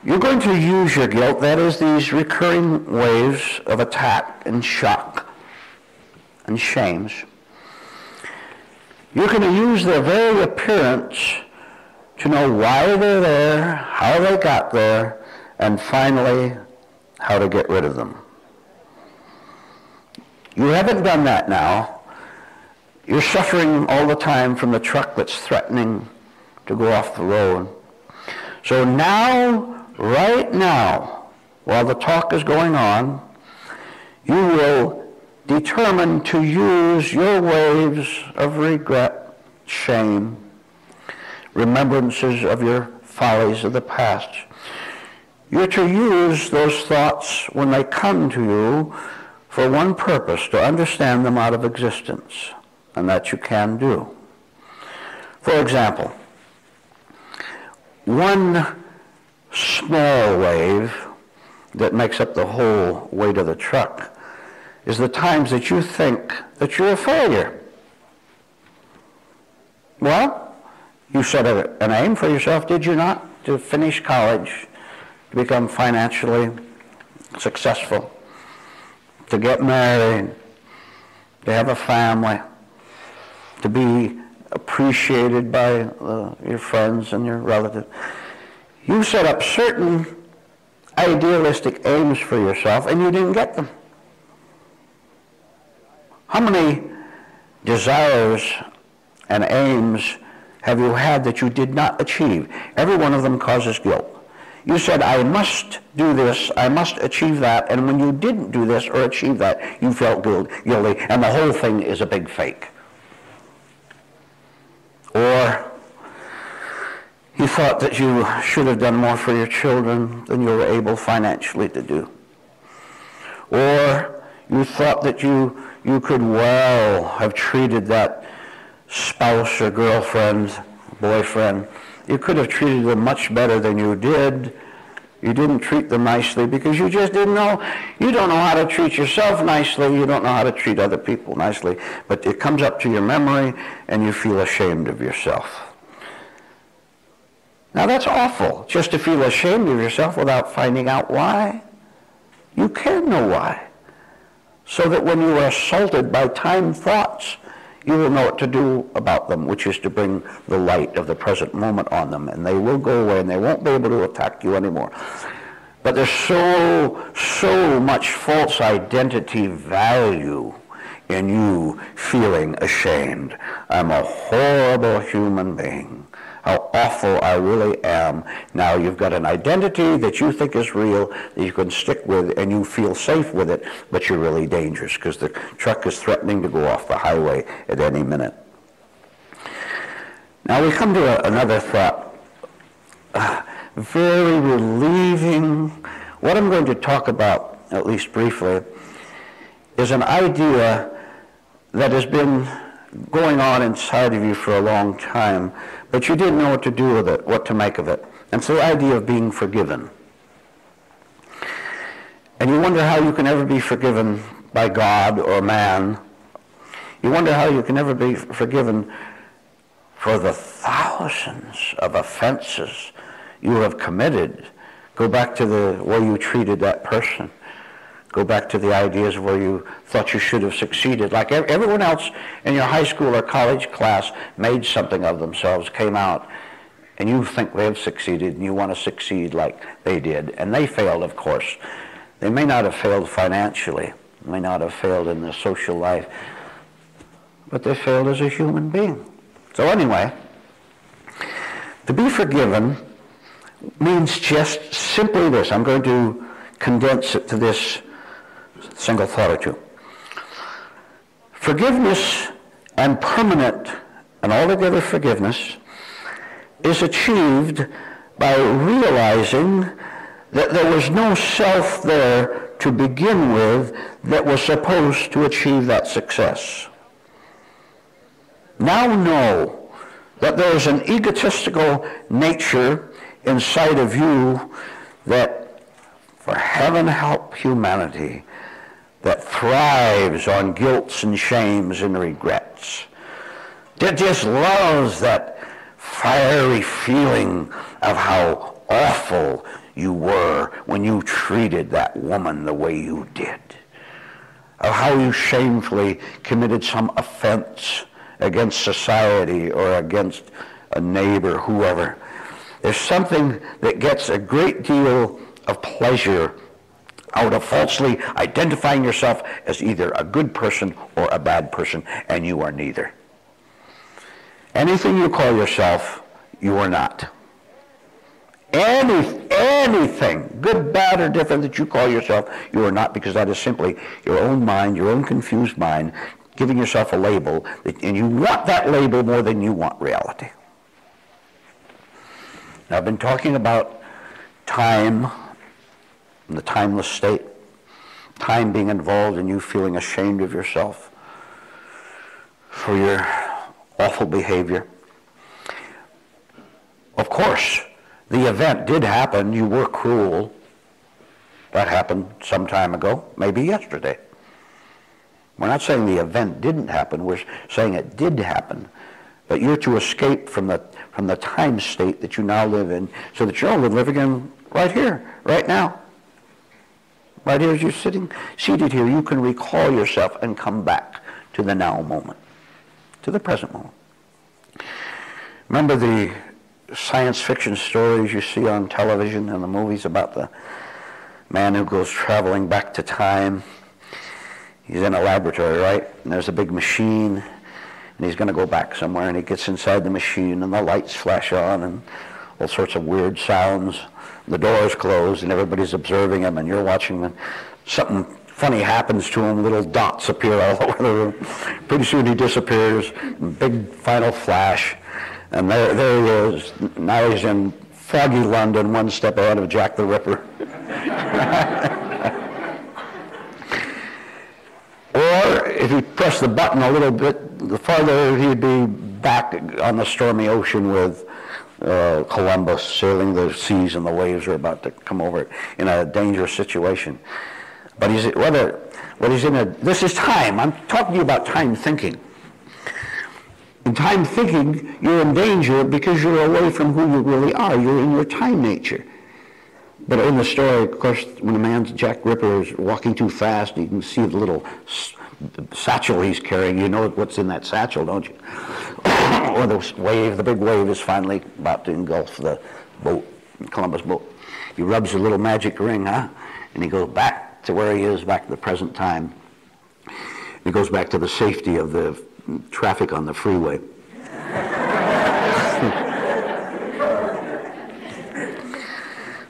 Speaker 1: You're going to use your guilt, that is, these recurring waves of attack and shock and shames. You're going to use their very appearance to know why they're there, how they got there, and finally, how to get rid of them. You haven't done that now. You're suffering all the time from the truck that's threatening to go off the road. So now, right now, while the talk is going on, you will determine to use your waves of regret, shame, remembrances of your follies of the past. You're to use those thoughts when they come to you for one purpose, to understand them out of existence, and that you can do. For example, one small wave that makes up the whole weight of the truck is the times that you think that you're a failure. Well, you set an aim for yourself, did you not? To finish college, to become financially successful, to get married, to have a family, to be appreciated by your friends and your relatives. You set up certain idealistic aims for yourself and you didn't get them. How many desires and aims have you had that you did not achieve? Every one of them causes guilt. You said, I must do this, I must achieve that, and when you didn't do this or achieve that, you felt guilty, and the whole thing is a big fake. Or you thought that you should have done more for your children than you were able financially to do. Or you thought that you could well have treated that spouse or girlfriend, boyfriend. You could have treated them much better than you did. You didn't treat them nicely because you just didn't know. You don't know how to treat yourself nicely. You don't know how to treat other people nicely. But it comes up to your memory and you feel ashamed of yourself. Now that's awful, just to feel ashamed of yourself without finding out why. You can know why. So that when you are assaulted by time thoughts, you will know what to do about them, which is to bring the light of the present moment on them, and they will go away and they won't be able to attack you anymore. But there's so much false identity value in you feeling ashamed. I'm a horrible human being. How awful I really am. Now you've got an identity that you think is real, that you can stick with, and you feel safe with it, but you're really dangerous because the truck is threatening to go off the highway at any minute. Now we come to another thought. Very relieving. What I'm going to talk about, at least briefly, is an idea that has been going on inside of you for a long time, but you didn't know what to do with it, what to make of it. And it's the idea of being forgiven. And you wonder how you can ever be forgiven by God or man. You wonder how you can ever be forgiven for the thousands of offenses you have committed. Go back to the way you treated that person. Go back to the ideas where you thought you should have succeeded. Like everyone else in your high school or college class made something of themselves, came out, and you think they've succeeded, and you want to succeed like they did. And they failed, of course. They may not have failed financially, may not have failed in their social life, but they failed as a human being. So anyway, to be forgiven means just simply this. I'm going to condense it to this single thought or two. Forgiveness and permanent and altogether forgiveness is achieved by realizing that there was no self there to begin with that was supposed to achieve that success. Now know that there is an egotistical nature inside of you that, for heaven help humanity, that thrives on guilts and shames and regrets. That just loves that fiery feeling of how awful you were when you treated that woman the way you did, of how you shamefully committed some offense against society or against a neighbor, whoever. There's something that gets a great deal of pleasure out of falsely identifying yourself as either a good person or a bad person, and you are neither. Anything you call yourself, you are not. Anything, good, bad, or different that you call yourself, you are not, because that is simply your own mind, your own confused mind, giving yourself a label, and you want that label more than you want reality. Now, I've been talking about time and the timeless state, time being involved in you feeling ashamed of yourself for your awful behavior. Of course, the event did happen. You were cruel. That happened some time ago, maybe yesterday. We're not saying the event didn't happen. We're saying it did happen. But you're to escape from the time state that you now live in, so that you're only living in right here, right now. Right here as you're seated here, you can recall yourself and come back to the now moment, to the present moment. Remember the science fiction stories you see on television and the movies about the man who goes traveling back to time? He's in a laboratory, right? And there's a big machine, and he's going to go back somewhere, and he gets inside the machine, and the lights flash on, and all sorts of weird sounds. The door's closed, and everybody's observing him, and you're watching them. Something funny happens to him. Little dots appear all over the room. Pretty soon he disappears. Big final flash. And there he is. Now he's in foggy London, one step ahead of Jack the Ripper. Or if he pressed the button a little bit farther, he'd be back on the stormy ocean with Columbus sailing the seas, and the waves are about to come over in a dangerous situation. But this is time. I'm talking to you about time thinking. In time thinking, you're in danger because you're away from who you really are. You're in your time nature. But in the story, of course, when Jack Ripper is walking too fast, you can see the little satchel he's carrying. You know what's in that satchel, don't you? Or the big wave is finally about to engulf the boat, Columbus boat. He rubs a little magic ring, and he goes back to where he is, back to the present time. He goes back to the safety of the traffic on the freeway.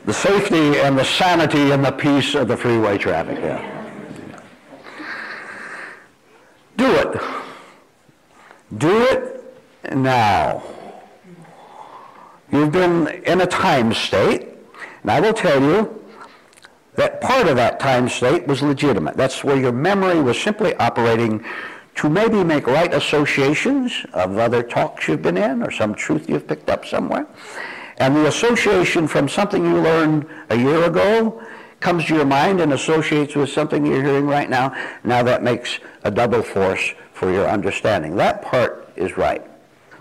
Speaker 1: The safety and the sanity and the peace of the freeway traffic, yeah. Do it. Do it now. You've been in a time state, and I will tell you that part of that time state was legitimate. That's where your memory was simply operating to maybe make right associations of other talks you've been in or some truth you've picked up somewhere. And the association from something you learned a year ago comes to your mind and associates with something you're hearing right now. Now that makes a double force for your understanding. That part is right.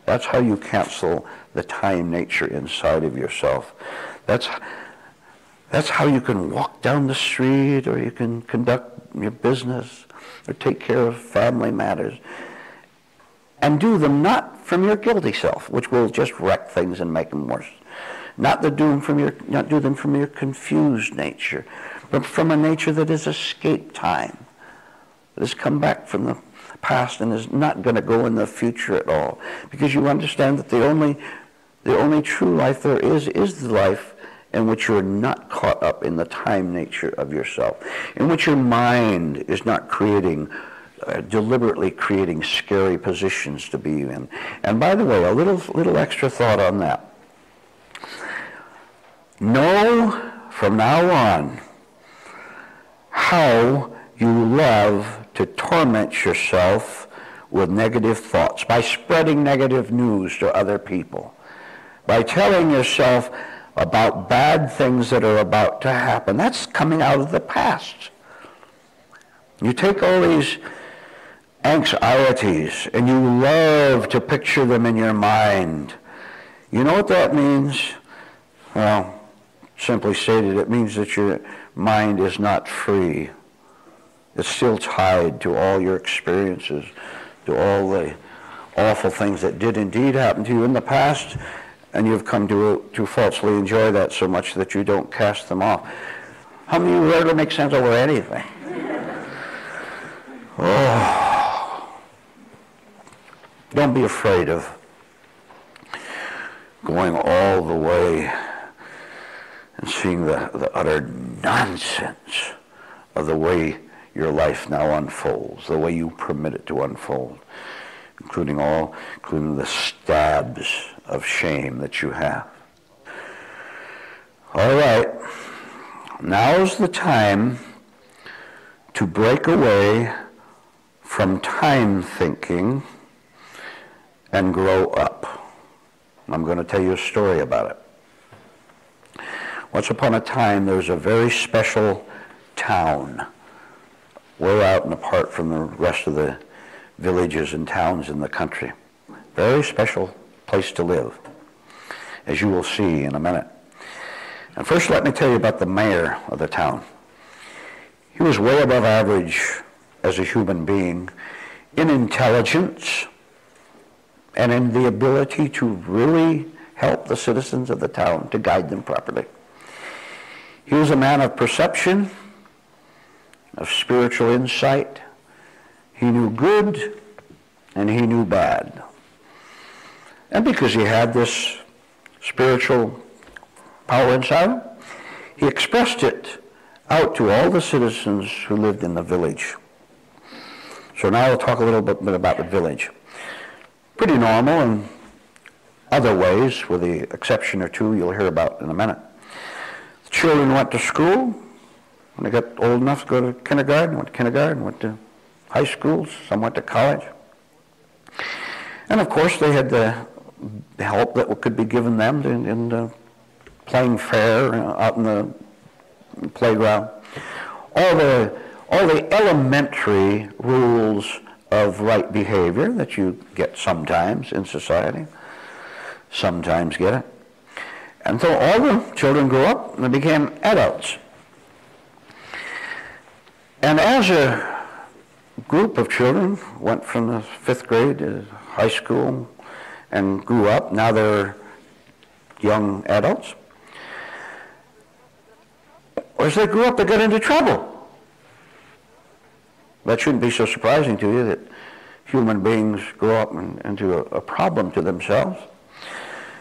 Speaker 1: That's how you cancel the time nature inside of yourself. That's how you can walk down the street, or you can conduct your business, or take care of family matters, and do them not from your guilty self, which will just wreck things and make them worse. Not do them from your confused nature, but from a nature that is escape time, that has come back from the past and is not going to go in the future at all, because you understand that the only true life there is the life in which you are not caught up in the time nature of yourself, in which your mind is not deliberately creating scary positions to be in. And by the way, a little extra thought on that. Know from now on how you love to torment yourself with negative thoughts, by spreading negative news to other people, by telling yourself about bad things that are about to happen. That's coming out of the past. You take all these anxieties and you love to picture them in your mind. You know what that means? Well, simply stated, it means that your mind is not free. It's still tied to all your experiences, to all the awful things that did indeed happen to you in the past, and you've come to falsely enjoy that so much that you don't cast them off. How many of you rarely make sense over anything? Oh. Don't be afraid of going all the way and seeing the utter nonsense of the way your life now unfolds, the way you permit it to unfold, including the stabs of shame that you have. All right, now's the time to break away from time thinking and grow up. I'm going to tell you a story about it. Once upon a time, there was a very special town, way out and apart from the rest of the villages and towns in the country. Very special place to live, as you will see in a minute. And first, let me tell you about the mayor of the town. He was way above average as a human being in intelligence and in the ability to really help the citizens of the town, to guide them properly. He was a man of perception, of spiritual insight. He knew good and he knew bad. And because he had this spiritual power inside him, he expressed it out to all the citizens who lived in the village. So now I'll talk a little bit about the village. Pretty normal in other ways, with the exception or two you'll hear about in a minute. The children went to school. When they got old enough to go to kindergarten, went to high schools, some went to college. And of course they had the help that could be given them in playing fair out in the playground. All the elementary rules of right behavior that you get sometimes in society, sometimes get it. And so all the children grew up and they became adults. And as a group of children went from the 5th grade to high school and grew up, now they're young adults. As they grew up, they got into trouble. That shouldn't be so surprising to you, that human beings grow up into a problem to themselves.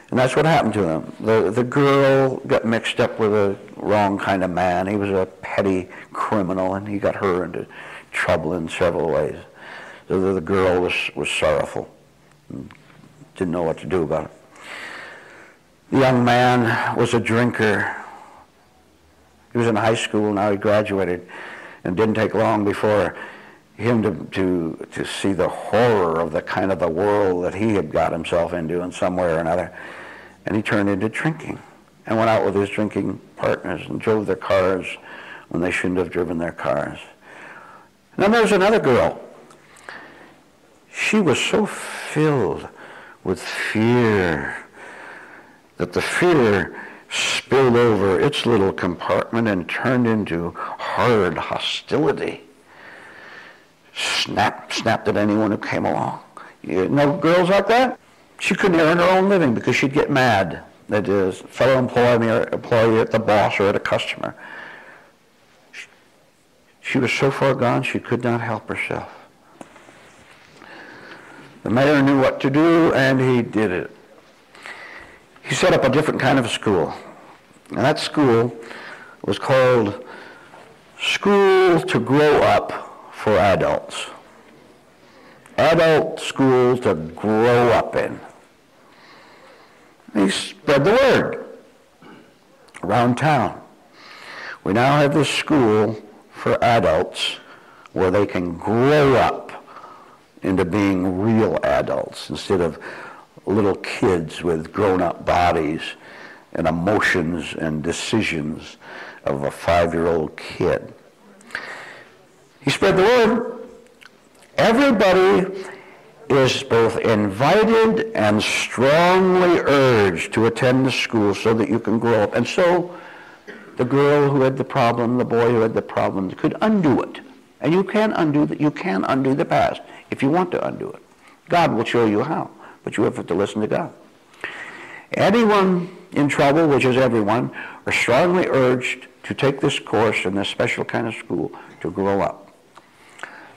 Speaker 1: And that's what happened to them. The girl got mixed up with a wrong kind of man. He was a petty criminal, and he got her into trouble in several ways. So the girl was sorrowful and didn't know what to do about it. The young man was a drinker. He was in high school, now he graduated, and it didn't take long before him to see the horror of the kind of the world that he had got himself into in some way or another. And he turned into drinking and went out with his drinking partners and drove their cars when they shouldn't have driven their cars. And then there was another girl. She was so filled with fear that the fear spilled over its little compartment and turned into hard hostility. Snapped at anyone who came along. You know girls like that? She couldn't earn her own living because she'd get mad. That is, fellow employee at the boss or at a customer. She was so far gone she could not help herself. The mayor knew what to do, and he did it. He set up a different kind of school. And that school was called School to Grow Up for Adults. Adult school to grow up in. He spread the word around town. We now have this school for adults where they can grow up into being real adults instead of little kids with grown-up bodies and emotions and decisions of a 5-year-old kid. He spread the word. Everybody is both invited and strongly urged to attend the school so that you can grow up. And so the girl who had the problem, the boy who had the problem, could undo it. And you can undo the past if you want to undo it. God will show you how, but you have to listen to God. Anyone in trouble, which is everyone, are strongly urged to take this course in this special kind of school to grow up.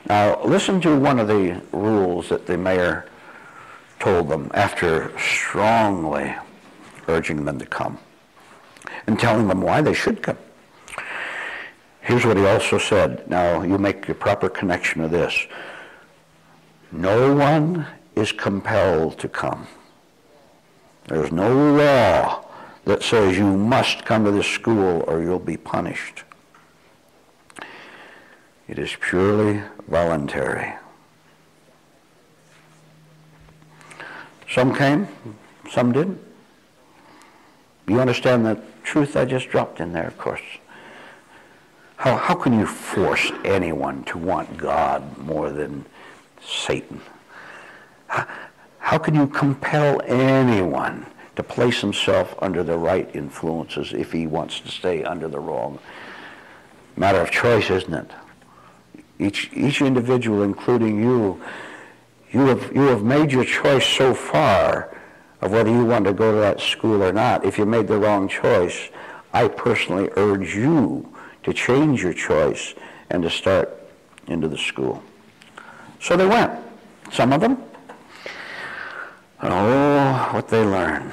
Speaker 1: Now, listen to one of the rules that the mayor told them after strongly urging them to come and telling them why they should come. Here's what he also said. Now, you make your proper connection of this. No one is compelled to come. There's no law that says you must come to this school or you'll be punished. It is purely voluntary. Some came, some didn't. You understand the truth I just dropped in there, of course. How can you force anyone to want God more than Satan? How can you compel anyone to place himself under the right influences if he wants to stay under the wrong? Matter of choice, isn't it? Each individual, including you have made your choice so far of whether you want to go to that school or not. If you made the wrong choice, I personally urge you to change your choice and to start into the school. So they went, some of them. Oh, what they learned.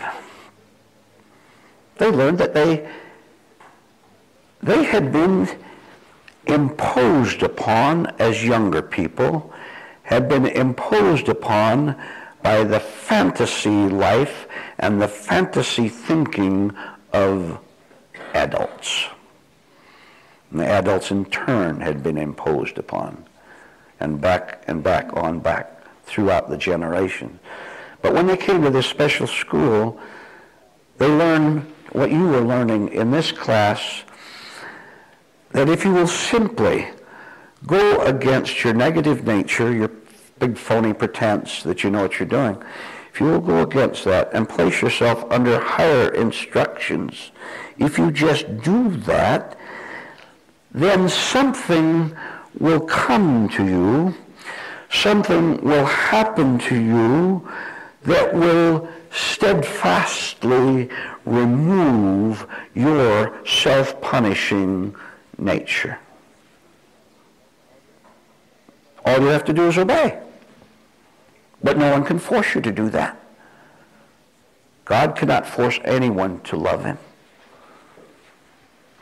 Speaker 1: They learned that they had been imposed upon as younger people, had been imposed upon by the fantasy life and the fantasy thinking of adults. And the adults in turn had been imposed upon, and back throughout the generation. But when they came to this special school, they learned what you were learning in this class, that if you will simply go against your negative nature, your big phony pretense that you know what you're doing, if you will go against that and place yourself under higher instructions, if you just do that, then something will come to you, something will happen to you that will steadfastly remove your self-punishing nature. All you have to do is obey. But no one can force you to do that. God cannot force anyone to love him.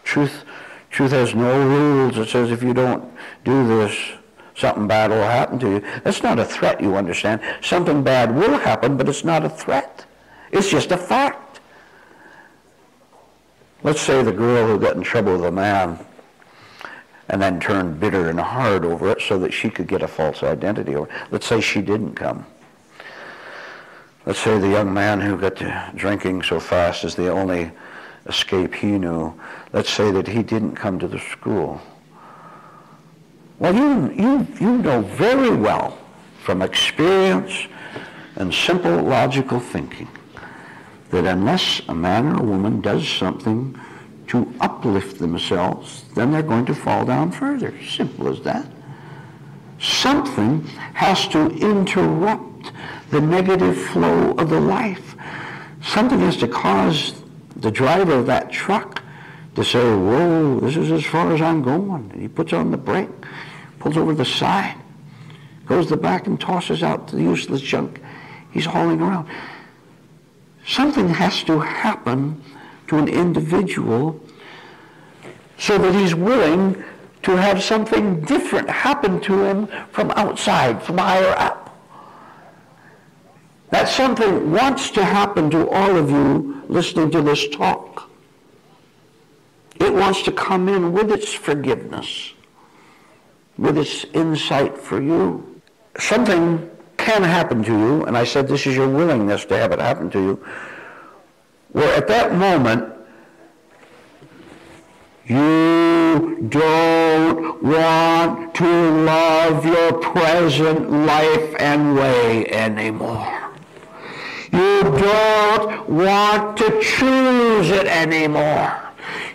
Speaker 1: Truth has no rules that says if you don't do this, something bad will happen to you. That's not a threat, you understand. Something bad will happen, but it's not a threat. It's just a fact. Let's say the girl who got in trouble with a man and then turned bitter and hard over it so that she could get a false identity over it. Let's say she didn't come. Let's say the young man who got to drinking so fast as the only escape he knew, let's say that he didn't come to the school. Well, you know very well from experience and simple logical thinking that unless a man or a woman does something to uplift themselves, then they're going to fall down further. Simple as that. Something has to interrupt the negative flow of the life. Something has to cause the driver of that truck to say, whoa, this is as far as I'm going. And he puts on the brake, pulls over the side, goes to the back and tosses out the useless junk he's hauling around. Something has to happen to an individual so that he's willing to have something different happen to him from outside, from higher up. That something wants to happen to all of you listening to this talk. It wants to come in with its forgiveness, with its insight for you. Something can happen to you, and I said this is your willingness to have it happen to you, where at that moment you don't want to love your present life and way anymore. You don't want to choose it anymore.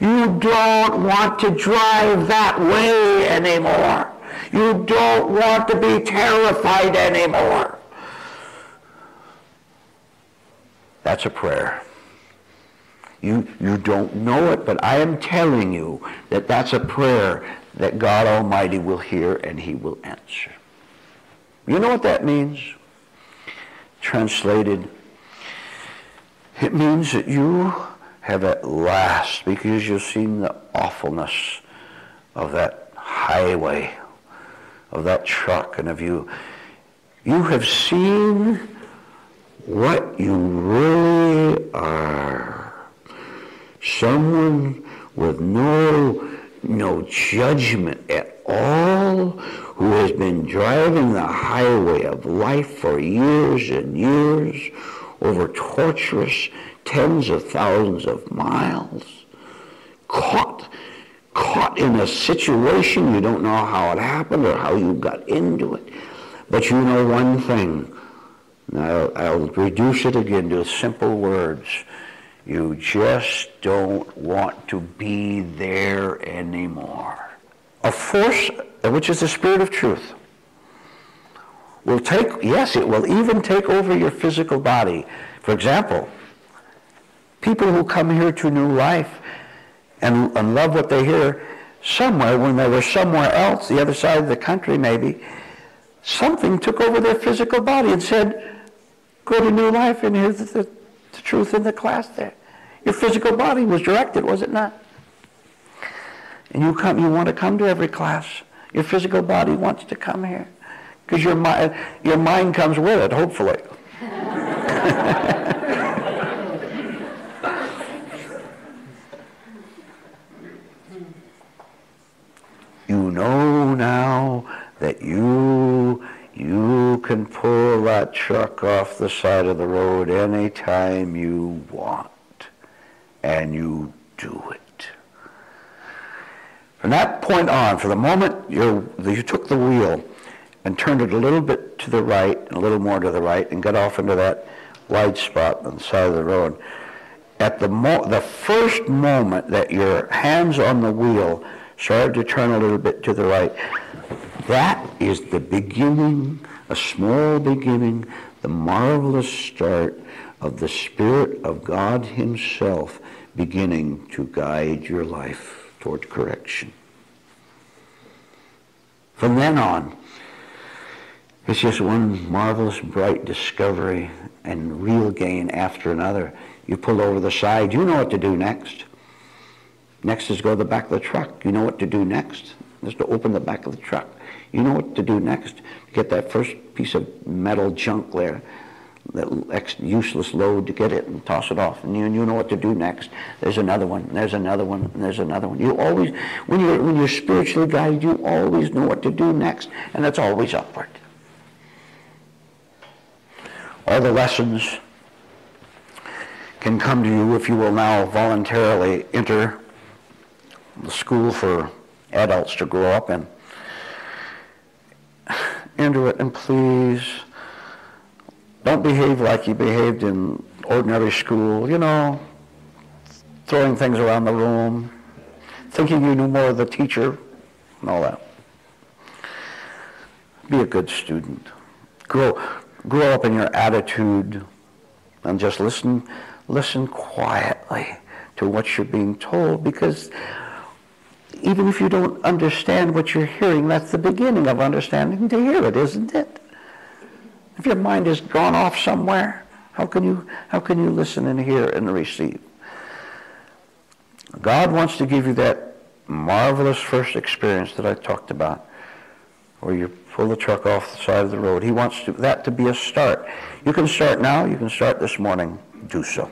Speaker 1: You don't want to drive that way anymore. You don't want to be terrified anymore. That's a prayer. You don't know it, but I am telling you that that's a prayer that God Almighty will hear and He will answer. You know what that means? Translated, it means that you have at last, because you've seen the awfulness of that highway, of that truck, and of you have seen what you really are. Someone with no judgment at all, who has been driving the highway of life for years and years, over torturous tens of thousands of miles, caught in a situation you don't know how it happened or how you got into it, but you know one thing. Now I'll reduce it again to simple words. You just don't want to be there anymore. A force, which is the Spirit of truth, will it will even take over your physical body. For example, people who come here to New Life and love what they hear, somewhere, when they were somewhere else, the other side of the country maybe, something took over their physical body and said, go to New Life and hear the truth in the class there. Your physical body was directed, was it not? And you want to come to every class. Your physical body wants to come here. Because your mind comes with it, hopefully. You know now that you can pull that truck off the side of the road anytime you want. And you do it. From that point on, for the moment you took the wheel and turned it a little bit to the right and a little more to the right and got off into that wide spot on the side of the road, at the first moment that your hands on the wheel started to turn a little bit to the right, that is the beginning, a small beginning, the marvelous start of the Spirit of God Himself beginning to guide your life toward correction. From then on, it's just one marvelous, bright discovery and real gain after another. You pull over the side, you know what to do next. Next is go to the back of the truck. You know what to do next. Is to open the back of the truck. You know what to do next. Get that first piece of metal junk there. that useless load to get it and toss it off, and you know what to do next. There's another one, and there's another one, and there's another one. You always, when you're spiritually guided, you always know what to do next, and that's always upward. All the lessons can come to you if you will now voluntarily enter the school for adults to grow up in. Enter it, and please don't behave like you behaved in ordinary school, throwing things around the room, thinking you knew more of the teacher, and all that. Be a good student. Grow up in your attitude, and just listen quietly to what you're being told, because even if you don't understand what you're hearing, that's the beginning of understanding to hear it, isn't it? If your mind has gone off somewhere, how can you listen and hear and receive? God wants to give you that marvelous first experience that I talked about, where you pull the truck off the side of the road. He wants that to be a start. You can start now. You can start this morning. Do so.